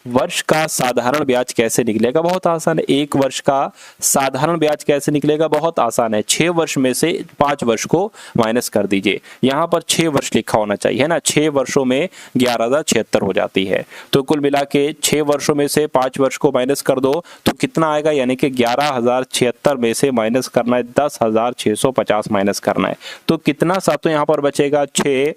वर्ष का साधारण ब्याज कैसे निकलेगा, बहुत आसान है। 1 वर्ष का साधारण ब्याज कैसे निकलेगा, बहुत आसान है। 6 वर्ष में से 5 वर्ष को माइनस कर दीजिए, यहां पर 6 वर्ष लिखा होना चाहिए ना, 6 वर्षों में 11,076 हो जाती है। तो कुल मिला के 6 वर्षों में से 5 वर्ष को माइनस कर दो तो कितना आएगा, यानी कि 11,076 में से माइनस करना है 10,650 माइनस करना है। तो कितना साथों यहाँ पर बचेगा 6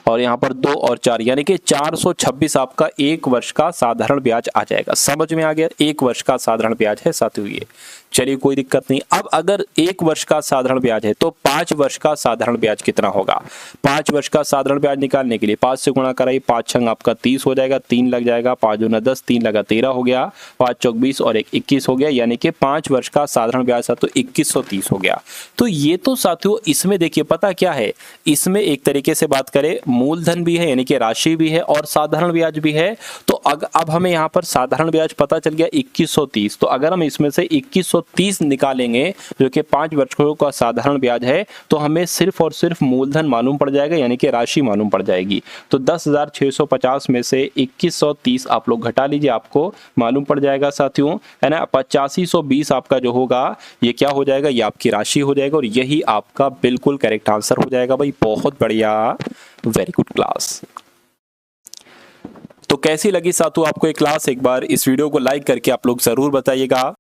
और यहाँ पर 2 और 4, यानी कि 426 आपका 1 वर्ष का साधारण ब्याज आ जाएगा। समझ में आ गया, 1 वर्ष का साधारण ब्याज है साथियों ये। चलिए कोई दिक्कत नहीं। अब अगर 1 वर्ष का साधारण ब्याज है तो 5 वर्ष का साधारण ब्याज कितना होगा। 5 वर्ष का साधारण ब्याज निकालने के लिए 5 से गुणा कराइए, 5 छंग आपका 30 हो जाएगा, 3 लग जाएगा, 5 दूना 10, 3 लगा 13 हो गया, 5 चौक 20 और 1 21 हो गया, यानी कि 5 वर्ष का साधारण ब्याज तो 2130 हो गया। तो ये तो साथियों इसमें देखिए पता क्या है, इसमें एक तरीके से बात करें मूलधन भी है यानी कि राशि भी है और साधारण ब्याज भी है। तो अब हमें यहाँ पर साधारण ब्याज पता चल गया 2130। तो अगर हम इसमें से 2130 निकालेंगे जो कि 5 वर्षों का साधारण ब्याज है, तो हमें सिर्फ और सिर्फ मूलधन मालूम पड़ जाएगा यानी कि राशि मालूम पड़ जाएगी। तो 10,650 में से 2130 आप लोग घटा लीजिए, आपको मालूम पड़ जाएगा साथियों, है ना। 8520 आपका जो होगा ये क्या हो जाएगा, ये आपकी राशि हो जाएगा और यही आपका बिल्कुल करेक्ट आंसर हो जाएगा भाई। बहुत बढ़िया, वेरी गुड क्लास। तो कैसी लगी साथियों आपको ये क्लास, एक बार इस वीडियो को लाइक करके आप लोग जरूर बताइएगा।